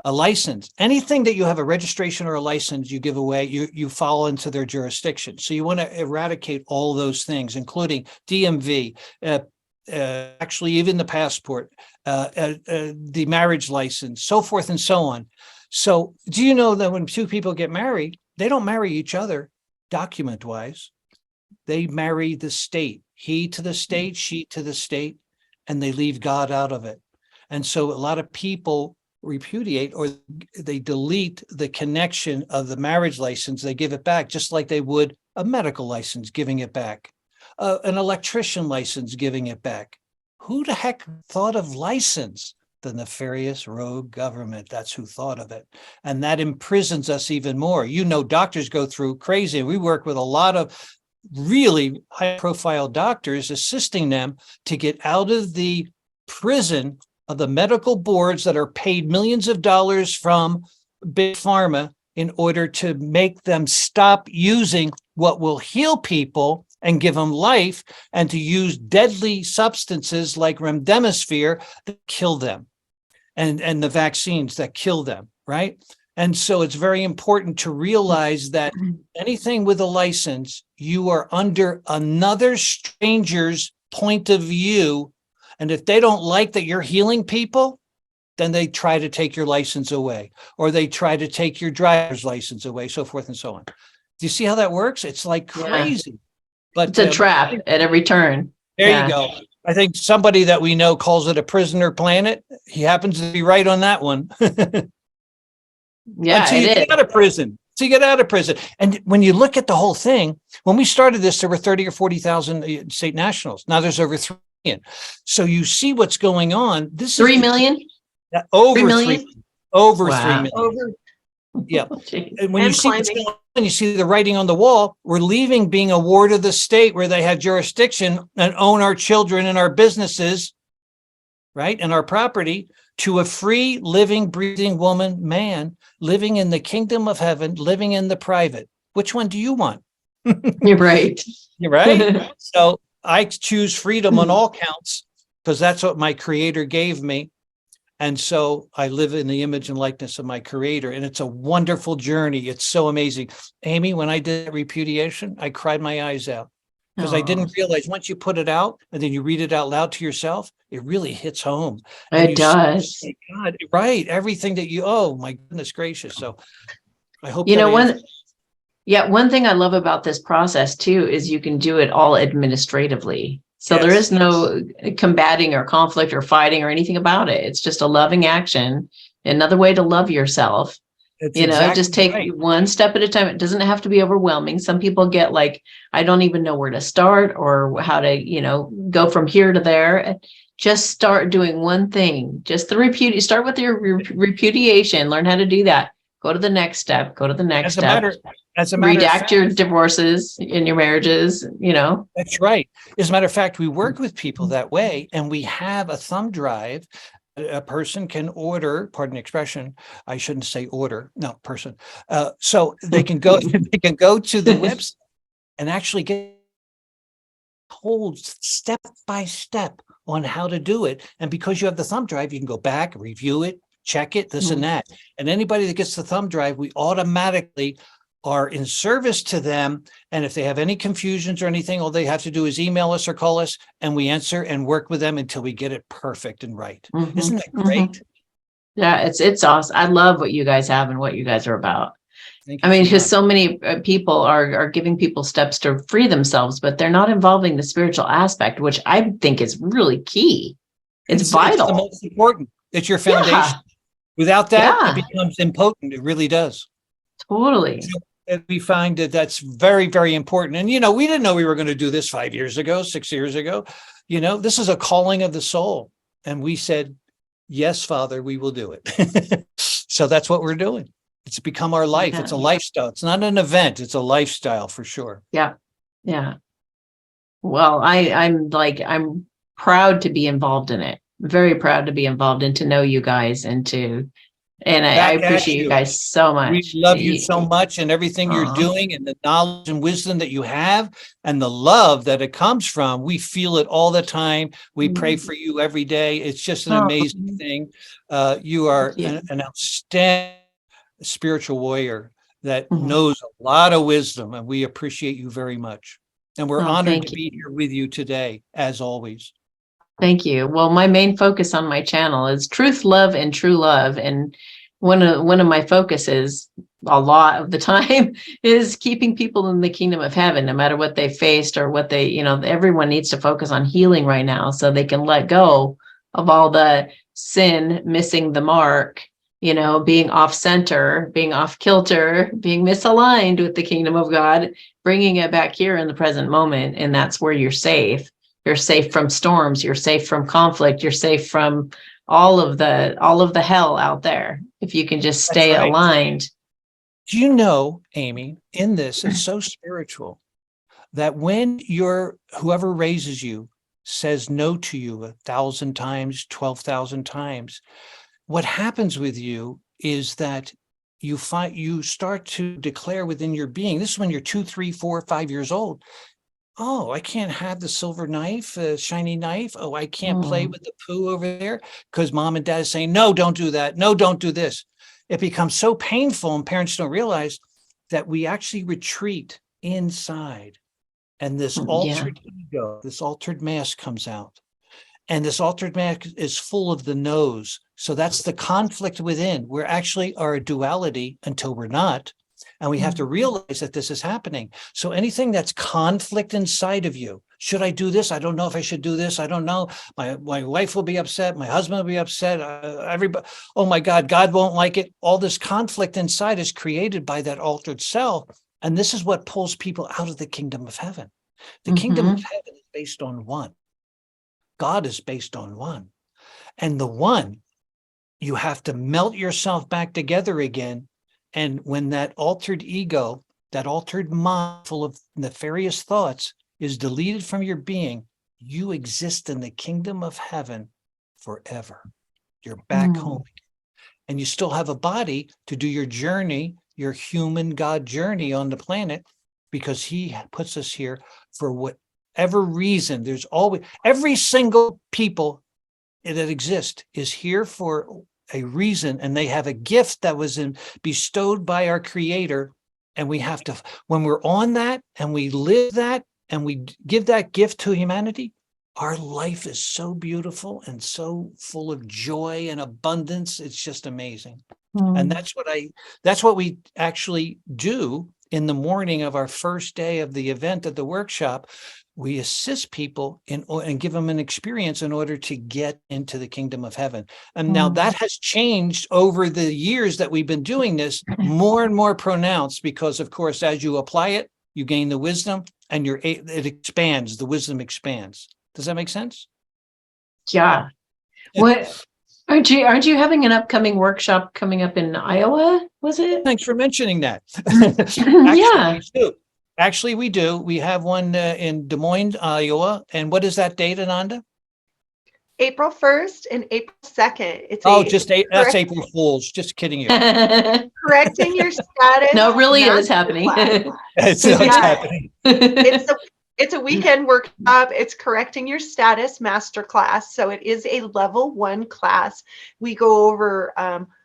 a license, anything that you have a registration or a license you give away, you fall into their jurisdiction. So you want to eradicate all those things, including DMV, actually even the passport, the marriage license, so forth and so on. So do you know that when two people get married, they don't marry each other document-wise. They marry the state, he to the state, she to the state, and they leave God out of it. And so a lot of people repudiate, or they delete the connection of the marriage license. They give it back, just like they would a medical license, giving it back, an electrician license, giving it back. Who the heck thought of license? The nefarious rogue government. That's who thought of it. And that imprisons us even more. Doctors go through crazy. We work with a lot of really high profile doctors, assisting them to get out of the prison of the medical boards that are paid millions of dollars from big pharma in order to make them stop using what will heal people and give them life, and to use deadly substances like remdesivir that kill them, and the vaccines that kill them, right? And so it's very important to realize that anything with a license, you are under another stranger's point of view. And if they don't like that you're healing people, then they try to take your license away, or they try to take your driver's license away, so forth and so on. Do you see how that works? It's like crazy. But it's a trap at every turn. There you go. I think somebody that we know calls it a prisoner planet. He happens to be right on that one. Yeah, Until you get out of prison. So you get out of prison. And when you look at the whole thing, when we started this, there were 30 or 40,000 state nationals. Now there's over 3 million. So you see what's going on. This 3 million? Over 3 million? Over Wow. 3 million. Over Yeah. And when And you see what's climbing. going on, you see the writing on the wall, we're leaving being a ward of the state where they have jurisdiction and own our children and our businesses right? And our property to a free, living, breathing woman, man, living in the kingdom of heaven, living in the private. Which one do you want? You're right. You're right. So I choose freedom on all counts because that's what my creator gave me. And so I live in the image and likeness of my creator. And it's a wonderful journey. It's so amazing. Amy, when I did repudiation, I cried my eyes out because I didn't realize once you put it out and then you read it out loud to yourself, it really hits home. And It does. See, God, right. Everything that you, oh my goodness gracious. So I hope You that know, answers. one thing I love about this process too is you can do it all administratively. So there Yes. is no combating or conflict or fighting or anything about it. It's just a loving action, another way to love yourself. It's You know, exactly just take right. one step at a time. It doesn't have to be overwhelming. Some people get like, I don't even know where to start or how to, go from here to there. Just start doing one thing. Just the start with your repudiation, learn how to do that. Go to the next step, go to the next step. As a matter of Redact fact, your divorces in your marriages, that's right. As a matter of fact, we work with people that way, and we have a thumb drive. A person can order, pardon the expression, I shouldn't say order, no, person. So they can go, they can go to the website and actually get told step by step on how to do it. And because you have the thumb drive, you can go back, review it, check it, this and that. And anybody that gets the thumb drive, we automatically are in service to them. And if they have any confusions or anything, all they have to do is email us or call us, and we answer and work with them until we get it perfect and right. Isn't that great? Yeah, it's awesome. I love what you guys have and what you guys are about. Thank you I mean, so because much. so many people are giving people steps to free themselves, but they're not involving the spiritual aspect, which I think is really key. It's It's the vital. most important. It's your foundation. Yeah, Without that, yeah, it becomes impotent. It really does. totally. And we find that that's very, very important. And, we didn't know we were going to do this 5 years ago, 6 years ago. This is a calling of the soul. And we said, yes, Father, we will do it. So that's what we're doing. It's become our life. Yeah. It's a lifestyle. It's not an event. It's a lifestyle for sure. Yeah. Yeah. Well, I'm proud to be involved in it. Very proud to be involved and to know you guys and I Back at appreciate you guys so We much. love you so much and everything you're doing and the knowledge and wisdom that you have and the love that it comes from. We feel it all the time. We pray for you every day. It's just an amazing thing. You are an outstanding spiritual warrior that knows a lot of wisdom, and we appreciate you very much. And we're honored to be here with you today, as always. Thank you. Well, my main focus on my channel is truth, love, and true love. And one of my focuses a lot of the time is keeping people in the kingdom of heaven, no matter what they faced or what they, everyone needs to focus on healing right now so they can let go of all the sin, missing the mark, being off center, being off kilter, being misaligned with the kingdom of God, bringing it back here in the present moment. And that's where you're safe. You're safe from storms. You're safe from conflict. You're safe from all of the hell out there. If you can just stay aligned. Do you know, Amy, in this, it's so spiritual that when whoever raises you says no to you 1,000 times, 12,000 times, what happens with you is that you start to declare within your being, this is when you're 2, 3, 4, 5 years old. Oh, I can't have the silver knife, shiny knife. Oh, I can't play with the poo over there because mom and dad is saying, no, don't do that. No, don't do this. It becomes so painful, and parents don't realize that we actually retreat inside. And this altered ego, this altered mask comes out. And this altered mask is full of the no's. So that's the conflict within. We actually are a duality until we're not. And we have to realize that this is happening. So anything that's conflict inside of you, should I do this? I don't know if I should do this. I don't know. My wife will be upset. My husband will be upset. Everybody, oh my God, God won't like it. All this conflict inside is created by that altered self. And this is what pulls people out of the kingdom of heaven. The kingdom of heaven is based on one. God is based on one. And the one, you have to melt yourself back together again. And when that altered ego, that altered mind full of nefarious thoughts is deleted from your being, you exist in the kingdom of heaven forever. You're back home. And you still have a body to do your journey, your human God journey on the planet, because he puts us here for whatever reason. There's always, every single people that exist is here for a reason, and they have a gift that was bestowed by our Creator. And we have to, when we're on that and we live that and we give that gift to humanity, our life is so beautiful and so full of joy and abundance. It's just amazing. And that's what we actually do in the morning of our first day of the event at the workshop. We assist people and give them an experience in order to get into the kingdom of heaven. And now that has changed over the years that we've been doing this, more and more pronounced, because of course, as you apply it, you gain the wisdom and it expands, the wisdom expands. Does that make sense? Yeah. What aren't you having an upcoming workshop coming up in Iowa? Was it? Thanks for mentioning that. Yeah. Actually, we do. We have one in Des Moines, Iowa. And what is that date, Ananda? April 1st and April 2nd. That's April Fool's. Just kidding you. Correcting your status. No, it really is happening. It's happening. It's a weekend workshop. It's correcting your status masterclass. So it is a level 1 class. We go over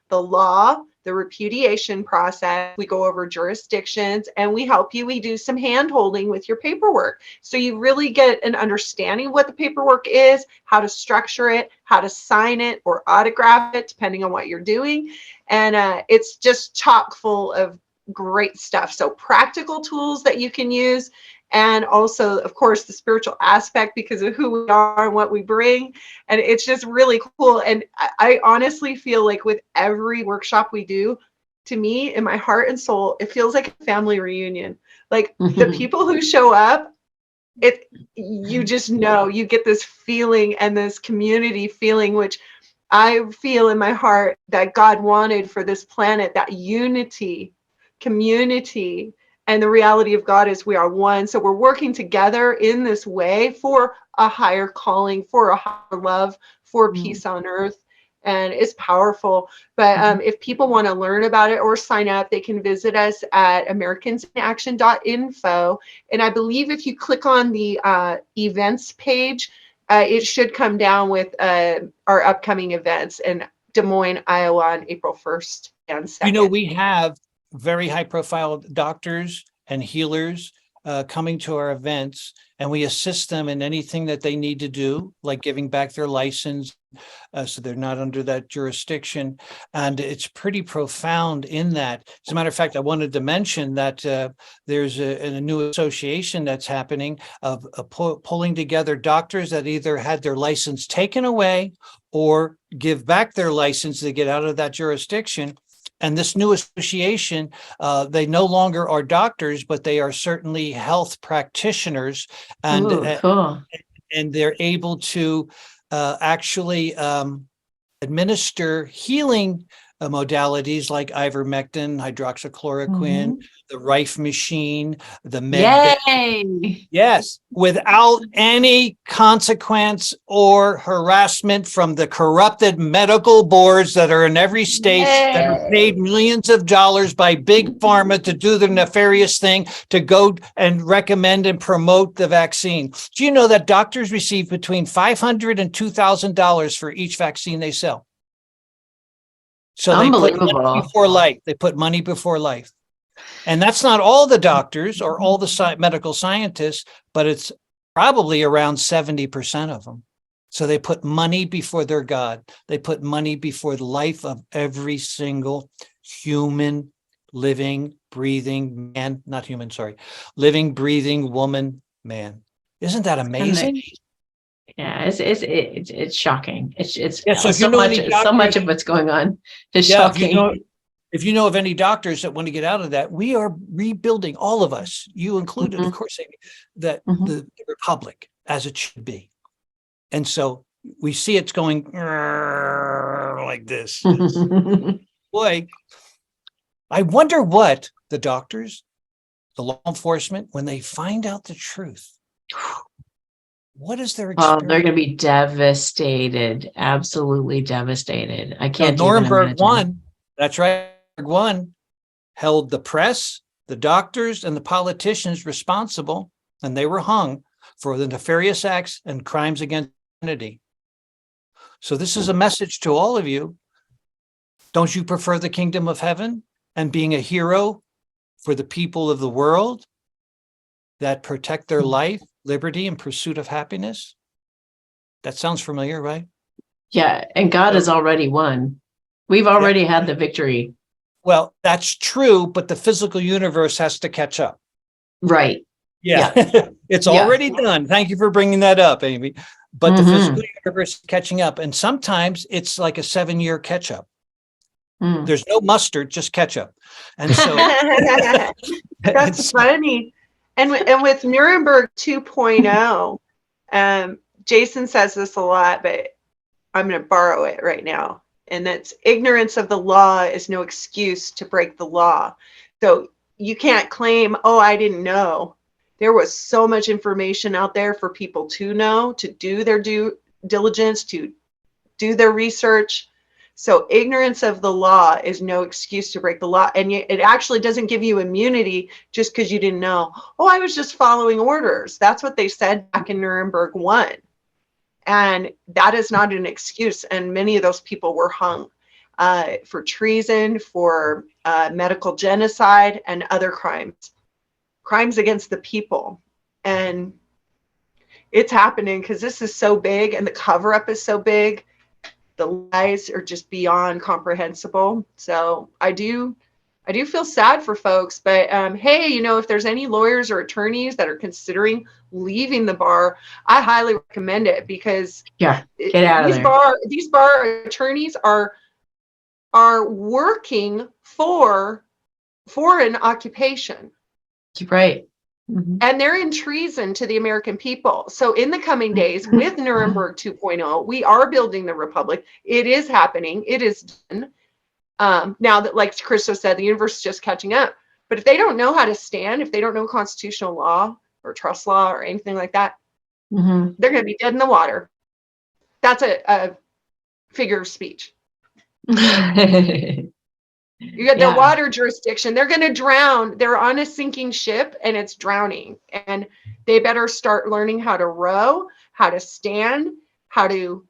the law, the repudiation process. We go over jurisdictions, and we help you. We do some hand holding with your paperwork. So you really get an understanding of what the paperwork is, how to structure it, how to sign it or autograph it, depending on what you're doing. And it's just chock full of great stuff. So practical tools that you can use. And also, of course, the spiritual aspect because of who we are and what we bring. And it's just really cool. And I honestly feel like with every workshop we do, to me, in my heart and soul, it feels like a family reunion. Like the people who show up, you just know, you get this feeling and this community feeling, which I feel in my heart that God wanted for this planet, that unity, community. And the reality of God is we are one. So we're working together in this way for a higher calling, for a higher love, for peace on earth. And it's powerful. But if people want to learn about it or sign up, they can visit us at americansinAction.info. And I believe if you click on the events page, it should come down with our upcoming events in Des Moines, Iowa on April 1st and 2nd. You know, we have very high profile doctors and healers coming to our events, and we assist them in anything that they need to do, like giving back their license so they're not under that jurisdiction. And it's pretty profound in that. As a matter of fact, I wanted to mention that there's a new association that's happening of pulling together doctors that either had their license taken away or give back their license to get out of that jurisdiction. And this new association, they no longer are doctors, but they are certainly health practitioners, and cool. And they're able to actually administer healing modalities like ivermectin, hydroxychloroquine, the Rife machine, the med. Yay! Yes, without any consequence or harassment from the corrupted medical boards that are in every state that are paid millions of dollars by big pharma to do their nefarious thing to go and recommend and promote the vaccine. Do you know that doctors receive between $500 and $2,000 for each vaccine they sell? So they put money before life. They put money before life. And that's not all the doctors or all the medical scientists, but it's probably around 70% of them. So they put money before their God. They put money before the life of every single human, living, breathing man, not human, sorry, living, breathing woman, man. Isn't that amazing? Yeah, it's shocking. It's yeah, so, so much of what's going on is shocking. If you know of any doctors that want to get out of that, we are rebuilding, all of us, you included, of course, Amy, that the republic as it should be. And so we see it's going like this. Boy, I wonder what the doctors, the law enforcement, when they find out the truth, what is their Oh, experience? they're going to be devastated. Absolutely devastated. I Now, can't even Nuremberg imagine. 1, that's right, Nuremberg 1 held the press, the doctors, and the politicians responsible, and they were hung for the nefarious acts and crimes against humanity. So this is a message to all of you. Don't you prefer the kingdom of heaven and being a hero for the people of the world that protect their life, liberty, and pursuit of happiness? That sounds familiar, right? Yeah, and God has already won. We've already had the victory. Well, that's true, but the physical universe has to catch up. Right. Yeah, it's Yeah. already done. Thank you for bringing that up, Amy. But the physical universe is catching up, and sometimes it's like a 7-year catch up. There's no mustard, just ketchup. And so that's funny. And with Nuremberg 2.0, Jason says this a lot, but I'm going to borrow it right now. And that's ignorance of the law is no excuse to break the law. So you can't claim, oh, I didn't know. There was so much information out there for people to know, to do their due diligence, to do their research. So ignorance of the law is no excuse to break the law. And it actually doesn't give you immunity just because you didn't know. Oh, I was just following orders. That's what they said back in Nuremberg 1. And that is not an excuse. And many of those people were hung for treason, for medical genocide, and other crimes against the people. And it's happening because this is so big and the cover up is so big. The lies are just beyond comprehensible. So I do feel sad for folks, but hey, if there's any lawyers or attorneys that are considering leaving the bar, I highly recommend it, because get out of there. These bar attorneys are working for an occupation. Right. And they're in treason to the American people. So in the coming days, with Nuremberg 2.0, we are building the republic. It is happening. It is done. Now that, like Christo said, the universe is just catching up. But if they don't know how to stand, if they don't know constitutional law or trust law or anything like that, they're going to be dead in the water. That's a figure of speech. You got their water jurisdiction. They're going to drown. They're on a sinking ship and it's drowning. And they better start learning how to row, how to stand, how to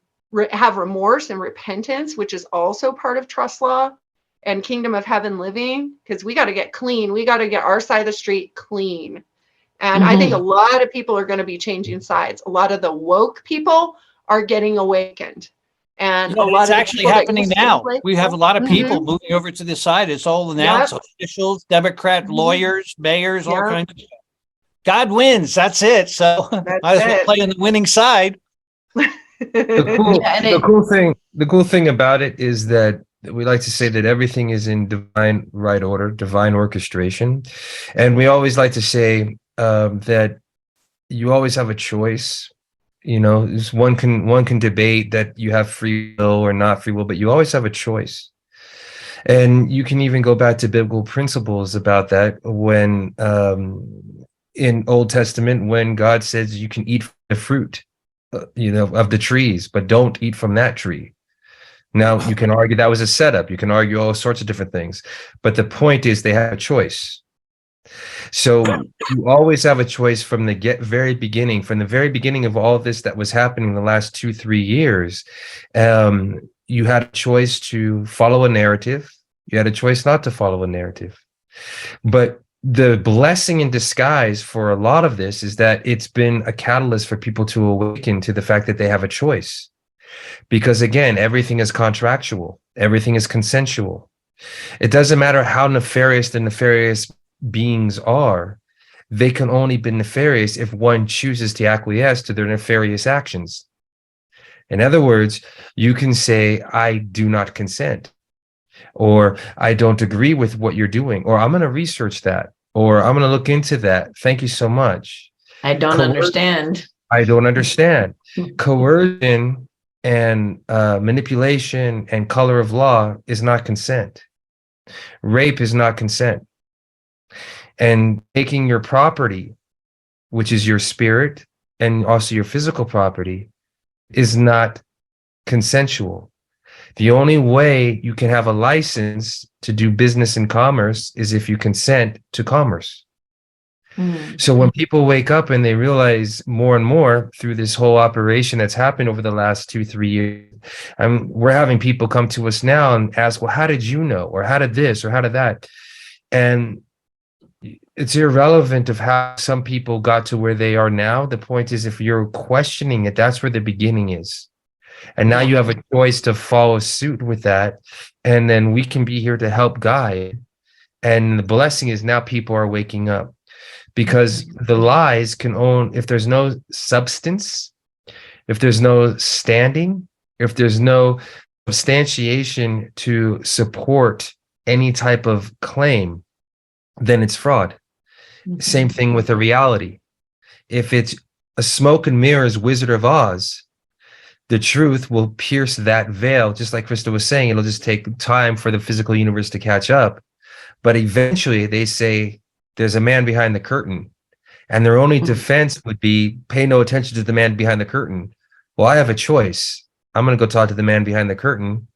have remorse and repentance, which is also part of trust law and kingdom of heaven living, because we got to get clean. We got to get our side of the street clean. And I think a lot of people are going to be changing sides. A lot of the woke people are getting awakened. And a lot it's of actually happening now. We have a lot of people moving over to the side. It's all announced. Officials, Democrat lawyers, mayors, all kinds of stuff. God wins. That's it. So might as well play on the winning side. The cool thing about it is that we like to say that everything is in divine right order, divine orchestration. And we always like to say that you always have a choice. One can debate that you have free will or not free will, but you always have a choice. And you can even go back to biblical principles about that when in Old Testament, when God says you can eat the fruit, of the trees, but don't eat from that tree. Now, you can argue that was a setup. You can argue all sorts of different things. But the point is they have a choice. So you always have a choice from the very beginning of all of this that was happening in the last 2-3 years. You had a choice to follow a narrative. You had a choice not to follow a narrative. But the blessing in disguise for a lot of this is that it's been a catalyst for people to awaken to the fact that they have a choice. Because again, everything is contractual. Everything is consensual. It doesn't matter how nefarious the nefarious beings are. They can only be nefarious if one chooses to acquiesce to their nefarious actions. In other words, you can say, I do not consent, or I don't agree with what you're doing, or I'm going to research that, or I'm going to look into that. Thank you so much. I don't understand. I don't understand. Coercion and manipulation and color of law is not consent. Rape is not consent. And taking your property, which is your spirit, and also your physical property is not consensual. The only way you can have a license to do business and commerce is if you consent to commerce. So when people wake up and they realize more and more through this whole operation that's happened over the last 2-3 years, we're having people come to us now and ask, well, how did you know? Or how did this? Or how did that? And it's irrelevant of how some people got to where they are now. The point is, if you're questioning it, that's where the beginning is. And now you have a choice to follow suit with that. And then we can be here to help guide. And the blessing is now people are waking up. Because the lies can own, if there's no substance, if there's no standing, if there's no substantiation to support any type of claim, then it's fraud. Same thing with a reality. If it's a smoke and mirrors Wizard of Oz, the truth will pierce that veil. Just like Krista was saying, it'll just take time for the physical universe to catch up. But eventually they say, there's a man behind the curtain, and their only defense would be pay no attention to the man behind the curtain. Well, I have a choice. I'm going to go talk to the man behind the curtain,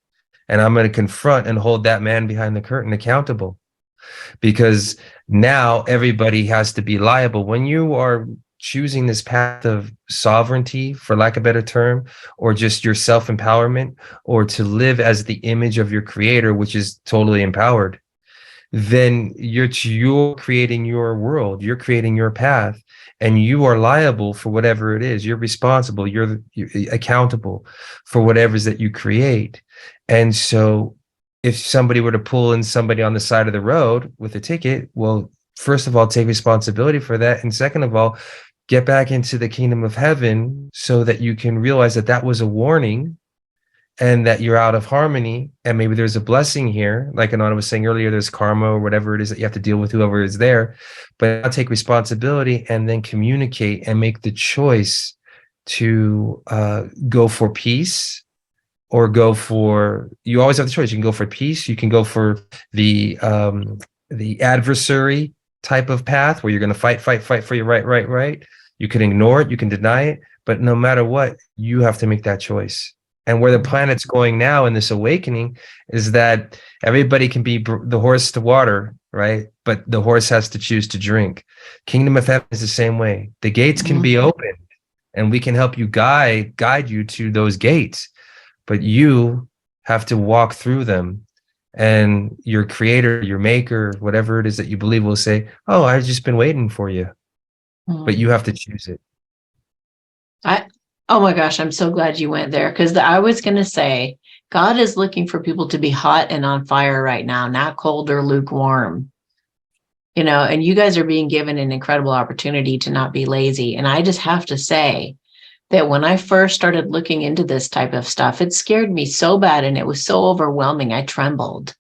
and I'm going to confront and hold that man behind the curtain accountable, because now everybody has to be liable. When you are choosing this path of sovereignty, for lack of a better term, or just your self-empowerment, or to live as the image of your creator, which is totally empowered, then you're creating your world, you're creating your path, and you are liable for whatever it is. You're responsible, you're accountable for whatever it is that you create. And so if somebody were to pull in somebody on the side of the road with a ticket, well, first of all, take responsibility for that. And second of all, get back into the kingdom of heaven so that you can realize that that was a warning, and that you're out of harmony, and maybe there's a blessing here. Like Anana was saying earlier, there's karma or whatever it is that you have to deal with whoever is there. But I'll take responsibility and then communicate and make the choice to go for peace, or go for, you always have the choice. You can go for peace. You can go for the adversary type of path where you're going to fight for your right. You can ignore it. You can deny it. But no matter what, you have to make that choice. And where the planet's going now in this awakening is that everybody can be the horse to water, right? But the horse has to choose to drink. Kingdom of Heaven is the same way. The gates can be opened, and we can help you guide you to those gates, but you have to walk through them. And your creator, your maker, whatever it is that you believe, will say, oh, I've just been waiting for you. But you have to choose it. Oh my gosh, I'm so glad you went there, because I was going to say, God is looking for people to be hot and on fire right now, not cold or lukewarm. And you guys are being given an incredible opportunity to not be lazy. And I just have to say that when I first started looking into this type of stuff, it scared me so bad, and it was so overwhelming. I trembled.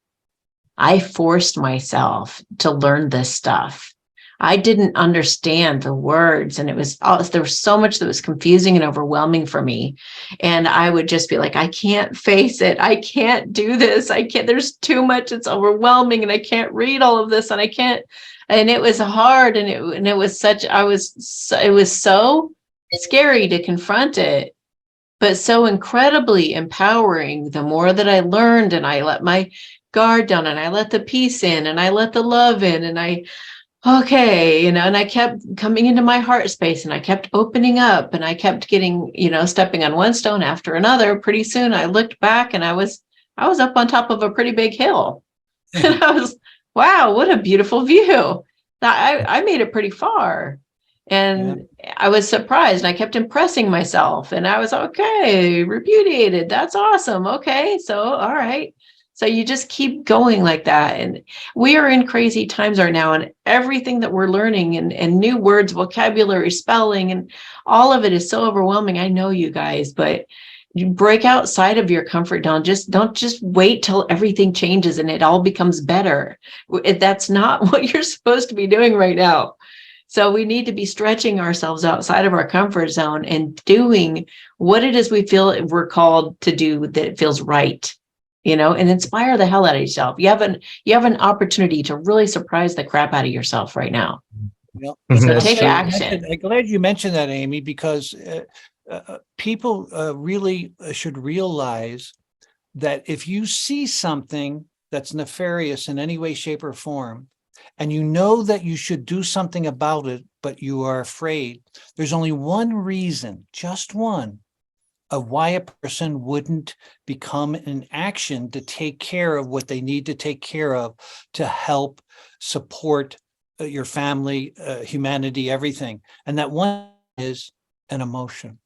I forced myself to learn this stuff. I didn't understand the words, and there was so much that was confusing and overwhelming for me. And I would just be like, I can't face it. I can't do this. There's too much. It's overwhelming, and I can't read all of this, and I can't. And it was hard. And it was so scary to confront it, but so incredibly empowering. The more that I learned, and I let my guard down, and I let the peace in, and I let the love in, and and I kept coming into my heart space, and I kept opening up, and I kept getting, stepping on one stone after another. Pretty soon I looked back, and I was up on top of a pretty big hill. And I was, wow, what a beautiful view. I made it pretty far. And I was surprised, and I kept impressing myself, and I was, okay, repudiated. That's awesome. Okay. So, all right. So you just keep going like that. And we are in crazy times right now, and everything that we're learning, and new words, vocabulary, spelling, and all of it is so overwhelming. I know, you guys, but you break outside of your comfort zone. Don't just wait till everything changes and it all becomes better. That's not what you're supposed to be doing right now. So we need to be stretching ourselves outside of our comfort zone and doing what it is we feel we're called to do, that feels right. And inspire the hell out of yourself. You have an opportunity to really surprise the crap out of yourself right now. Well, Mhm. So take action. I'm glad you mentioned that, Amy, because people really should realize that if you see something that's nefarious in any way, shape, or form, and you know that you should do something about it, but you are afraid, there's only one reason, just one, of why a person wouldn't become an action to take care of what they need to take care of to help support your family, humanity, everything. And that one is an emotion.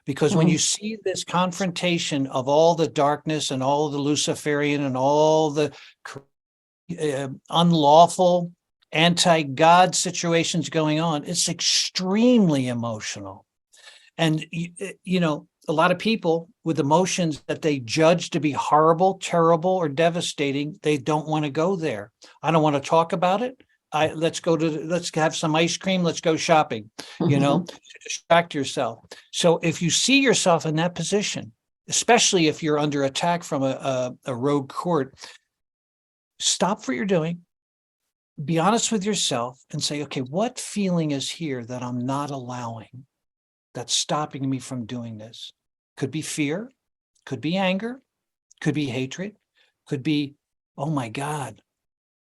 Because when you see this confrontation of all the darkness and all the Luciferian and all the unlawful anti-God situations going on, it's extremely emotional. And, a lot of people with emotions that they judge to be horrible, terrible, or devastating, they don't want to go there. I don't want to talk about it. Let's have some ice cream. Let's go shopping, to distract yourself. So if you see yourself in that position, especially if you're under attack from a rogue court, stop what you're doing, be honest with yourself and say, okay, what feeling is here that I'm not allowing, that's stopping me from doing this? Could be fear, could be anger, could be hatred, could be, oh my God,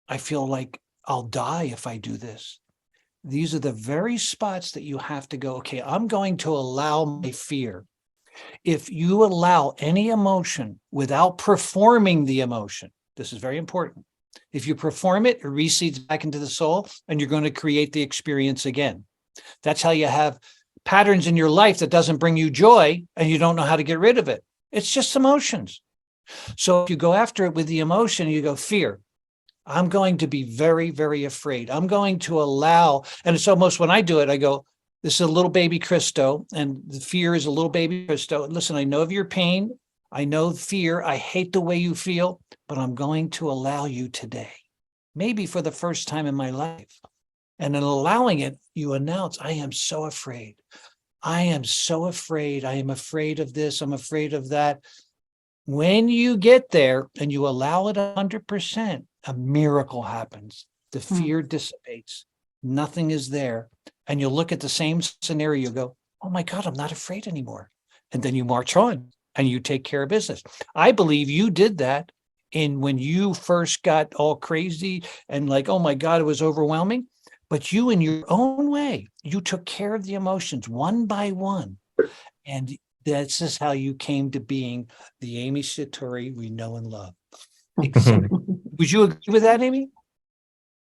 I feel like I'll die if I do this. These are the very spots that you have to go, okay, I'm going to allow my fear. If you allow any emotion without performing the emotion, this is very important. If you perform it, it recedes back into the soul and you're going to create the experience again. That's how you have patterns in your life that doesn't bring you joy and you don't know how to get rid of it. It's just emotions. So if you go after it with the emotion, you go fear. I'm going to be very, very afraid. I'm going to allow, and it's almost when I do it, I go, this is a little baby Christo, and the fear is a little baby Christo. Listen, I know of your pain. I know fear. I hate the way you feel, but I'm going to allow you today, maybe for the first time in my life. And in allowing it, you announce, I am so afraid. I am so afraid. I am afraid of this. I'm afraid of that. When you get there and you allow it 100%, a miracle happens. The fear dissipates. Nothing is there. And you'll look at the same scenario, you go, oh my God, I'm not afraid anymore. And then you march on and you take care of business. I believe you did that when you first got all crazy and like, oh my God, it was overwhelming. But you, in your own way, you took care of the emotions one by one. And this is how you came to being the Amy Satori we know and love. Exactly. Would you agree with that, Amy?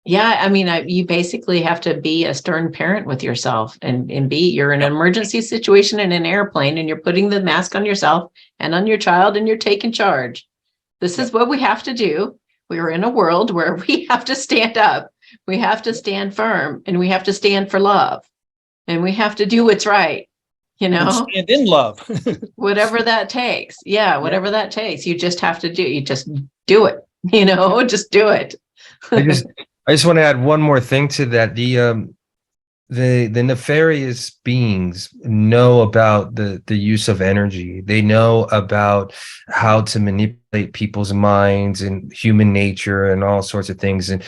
Yeah, I mean, you basically have to be a stern parent with yourself and you're in an emergency situation in an airplane and you're putting the mask on yourself and on your child and you're taking charge. This is what we have to do. We are in a world where we have to stand up. We have to stand firm and we have to stand for love and we have to do what's right, And stand in love. whatever that takes. Yeah, whatever that takes. You just have to do. You just do it, just do it. I just want to add one more thing to that. The nefarious beings know about the use of energy. They know about how to manipulate people's minds and human nature and all sorts of things. And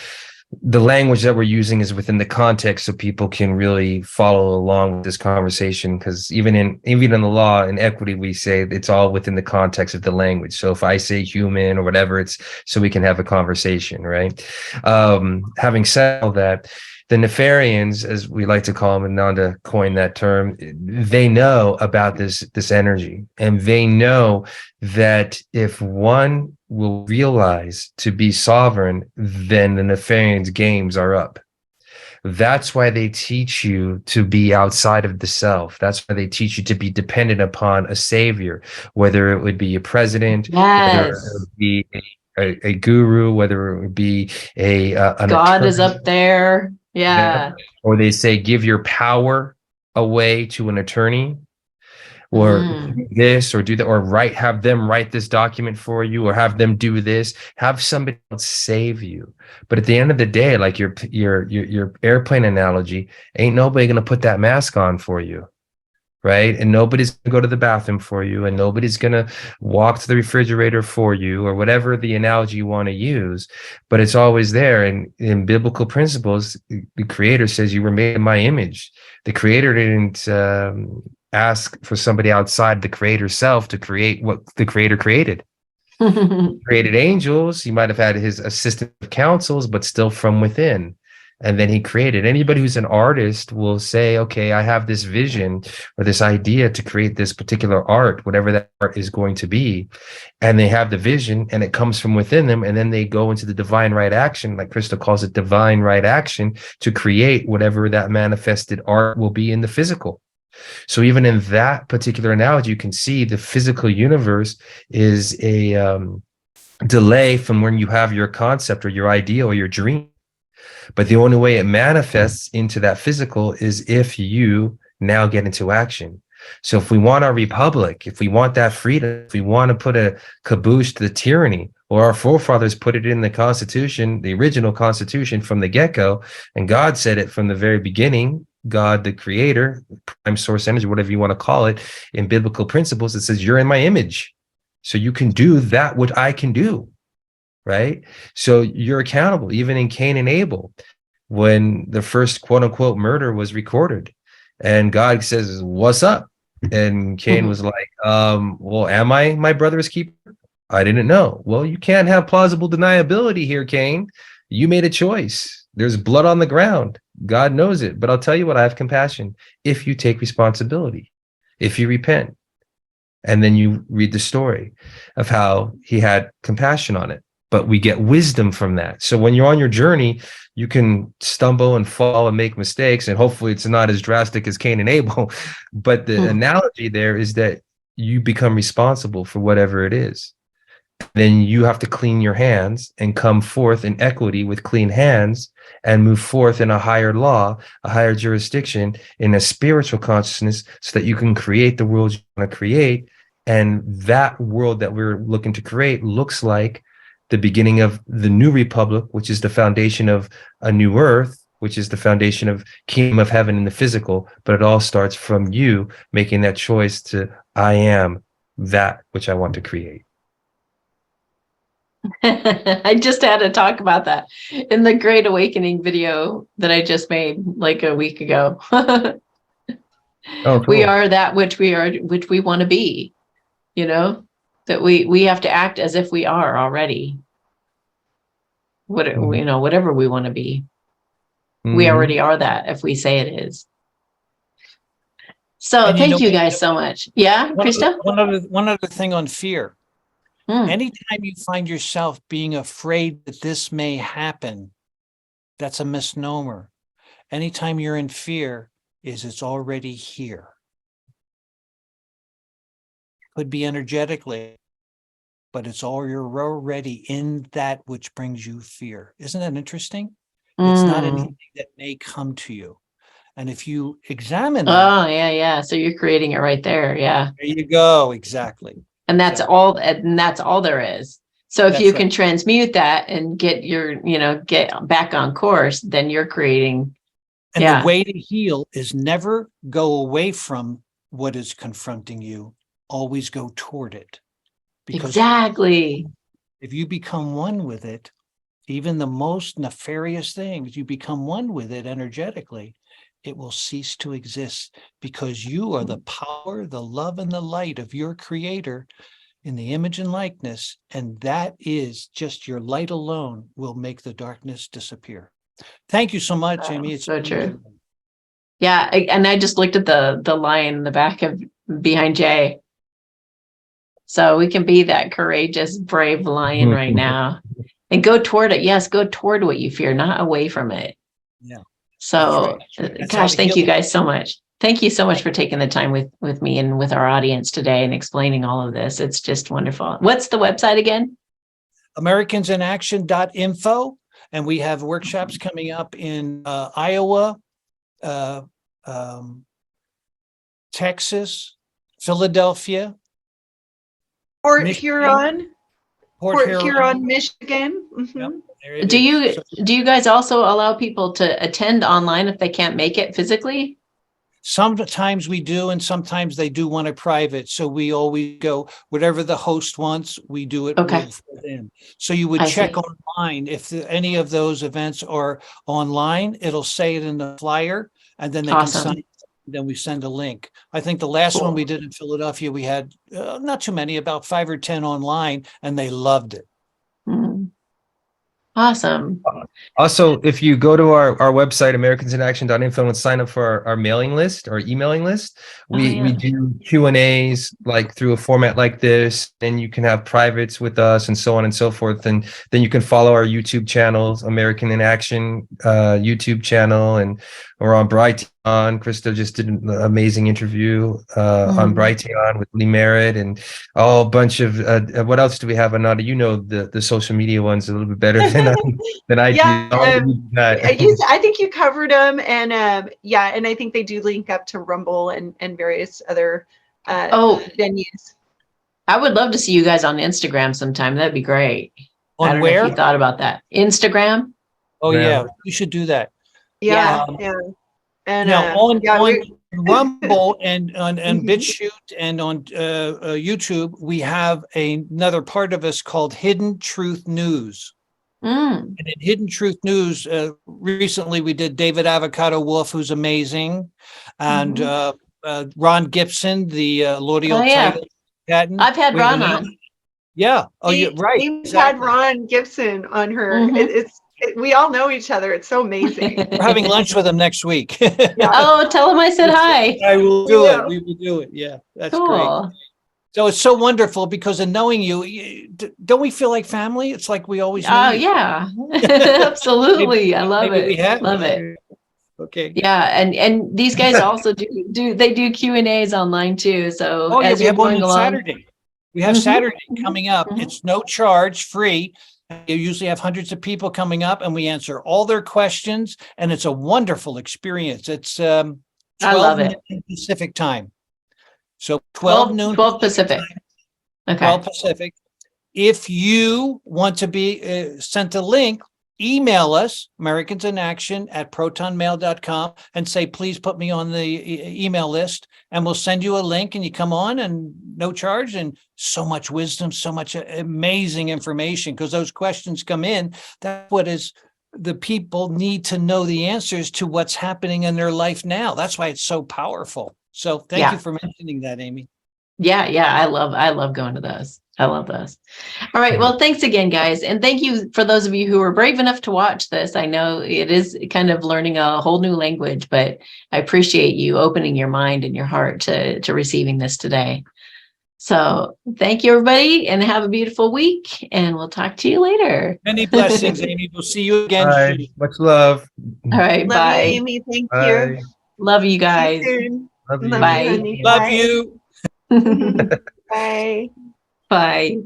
the language that we're using is within the context so people can really follow along with this conversation, because even in the law and equity, we say it's all within the context of the language. So if I say human or whatever, it's so we can have a conversation, right? Having said all that, the Nefarians, as we like to call them, and Nanda coined that term, they know about this energy, and they know that if one will realize to be sovereign, then the Nefarians' games are up. That's why they teach you to be outside of the self. That's why they teach you to be dependent upon a savior, whether it would be a president, whether it would be a guru, whether it would be an God attorney. is up there. Yeah. Or they say, give your power away to an attorney, or do this, or do that, or have them write this document for you, or have them do this, have somebody else save you. But at the end of the day, like your airplane analogy, ain't nobody going to put that mask on for you. right? And nobody's going to go to the bathroom for you, and nobody's going to walk to the refrigerator for you, or whatever the analogy you want to use, but it's always there. And in biblical principles, the creator says you were made in my image. The creator didn't ask for somebody outside the creator self to create what the creator created. Created angels. He might have had his assistant counsels, but still from within. And then he created. Anybody who's an artist will say, okay, I have this vision or this idea to create this particular art, whatever that art is going to be. And they have the vision, and it comes from within them. And then they go into the divine right action, like Krista calls it, divine right action, to create whatever that manifested art will be in the physical. So even in that particular analogy, you can see the physical universe is a delay from when you have your concept or your idea or your dream. But the only way it manifests into that physical is if you now get into action. So if we want our republic, if we want that freedom, if we want to put a caboose to the tyranny, or our forefathers put it in the Constitution, the original Constitution from the get-go, and God said it from the very beginning, God, the creator, prime source energy, whatever you want to call it, in biblical principles, it says, you're in my image. So you can do that which I can do. Right? So you're accountable, even in Cain and Abel, when the first quote unquote murder was recorded, and God says, what's up? And Cain was like, well, am I my brother's keeper? I didn't know. Well, you can't have plausible deniability here, Cain. You made a choice. There's blood on the ground. God knows it. But I'll tell you what, I have compassion if you take responsibility, if you repent. And then you read the story of how he had compassion on it. But we get wisdom from that. So when you're on your journey, you can stumble and fall and make mistakes, and hopefully it's not as drastic as Cain and Abel. But the analogy there is that you become responsible for whatever it is. Then you have to clean your hands and come forth in equity with clean hands and move forth in a higher law, a higher jurisdiction, in a spiritual consciousness, so that you can create the world you want to create. And that world that we're looking to create looks like the beginning of the new republic, which is the foundation of a new earth, which is the foundation of kingdom of heaven in the physical. But it all starts from you making that choice to, I am that which I want to create. I just had to talk about that in the Great Awakening video that I just made like a week ago. Oh, cool. We are that which we want to be, you know, that we have to act as if we are already. You know, whatever we want to be, we already are that if we say it is. So and thank you guys so much. Yeah, Krista? One other thing on fear. Anytime you find yourself being afraid that this may happen, that's a misnomer. Anytime you're in fear, it's already here. Could be energetically, but you're already in that which brings you fear. Isn't that interesting? It's not anything that may come to you. And if you examine that, oh yeah. So you're creating it right there. Yeah. There you go. Exactly. And that's all there is. So if you can transmute that and get get back on course, then you're creating. And the way to heal is never go away from what is confronting you. Always go toward it. Because exactly. If you become one with it, even the most nefarious things, you become one with it energetically, it will cease to exist, because you are the power, the love, and the light of your creator in the image and likeness. And that is just your light alone will make the darkness disappear. Thank you so much, Amy. It's so true. Yeah. And I just looked at the lion in the back of behind Jay. So we can be that courageous, brave lion right now and go toward it. Yes, go toward what you fear, not away from it. Yeah. So, gosh, thank you guys so much. Thank you so much for taking the time with me and with our audience today and explaining all of this. It's just wonderful. What's the website again? AmericansInAction.info. And we have workshops coming up in Iowa, Texas, Philadelphia, Port Huron, Michigan. Yep, do you guys also allow people to attend online if they can't make it physically? Sometimes we do, and sometimes they do want it private. So we always go, whatever the host wants, we do it Okay. for them. So you would I check see. online if any of those events are online, it'll say it in the flyer, and then they can Awesome. sign. Then we send a link. I think the last one Cool. we did in Philadelphia, we had not too many, about 5 or 10 online, and they loved it. Mm. Awesome. Also, if you go to our website, americansinAction.info, and sign up for our mailing list or emailing list, we yeah. do Q&As like through a format like this, and you can have privates with us and so on and so forth. And then you can follow our YouTube channels, American in Action YouTube channel, and we're on Brighteon. Krista just did an amazing interview on Brighteon with Lee Merritt, and a whole bunch of what else do we have, Ananda? You know the social media ones a little bit better than I Yeah, do. I think you covered them, and yeah, and I think they do link up to Rumble and various other venues. I would love to see you guys on Instagram sometime. That'd be great. I On don't know where? if you thought about that. Instagram. Oh yeah, we should do that. Yeah, yeah. And now on yeah, Rumble and on BitChute and on YouTube, we have another part of us called Hidden Truth News. And in Hidden Truth News, recently we did David Avocado Wolf, who's amazing, and Ron Gibson, the Laudial title patent. I've had Ron on. Yeah. Oh, you're right. We had Ron Gibson on her. We all know each other. It's so amazing. We're having lunch with him next week. Oh, tell him I said hi. I will do it. We will do it. Yeah, that's cool. Great. So it's so wonderful because in knowing you, don't we feel like family? It's like we always knew. Oh, yeah. Absolutely. I love it. We have. Love it. Okay. Yeah, and these guys also do Q&As online too. So as you're going along. Saturday. We have Saturday coming up. It's no charge, free. You usually have hundreds of people coming up, and we answer all their questions, and it's a wonderful experience. It's 12 noon Pacific time. So 12 noon. 12 Pacific. Okay. 12 Pacific. If you want to be sent a link, email us, americansinaction@protonmail.com, and say, please put me on the email list, and we'll send you a link, and you come on, and no charge, and so much wisdom, so much amazing information, because those questions come in. That's what is the people need to know the answers to what's happening in their life now. That's why it's so powerful. So thank you for mentioning that, Amy. Yeah. I love going to those. I love those. All right. Well, thanks again, guys. And thank you for those of you who were brave enough to watch this. I know it is kind of learning a whole new language, but I appreciate you opening your mind and your heart to receiving this today. So thank you, everybody, and have a beautiful week. And we'll talk to you later. Many blessings, Amy. We'll see you again. Bye. Much love. All right. Love bye. you, Amy. Thank Bye. you. Love you guys. See you soon. Love you. Bye. Honey. Love Bye. you. Bye. Bye.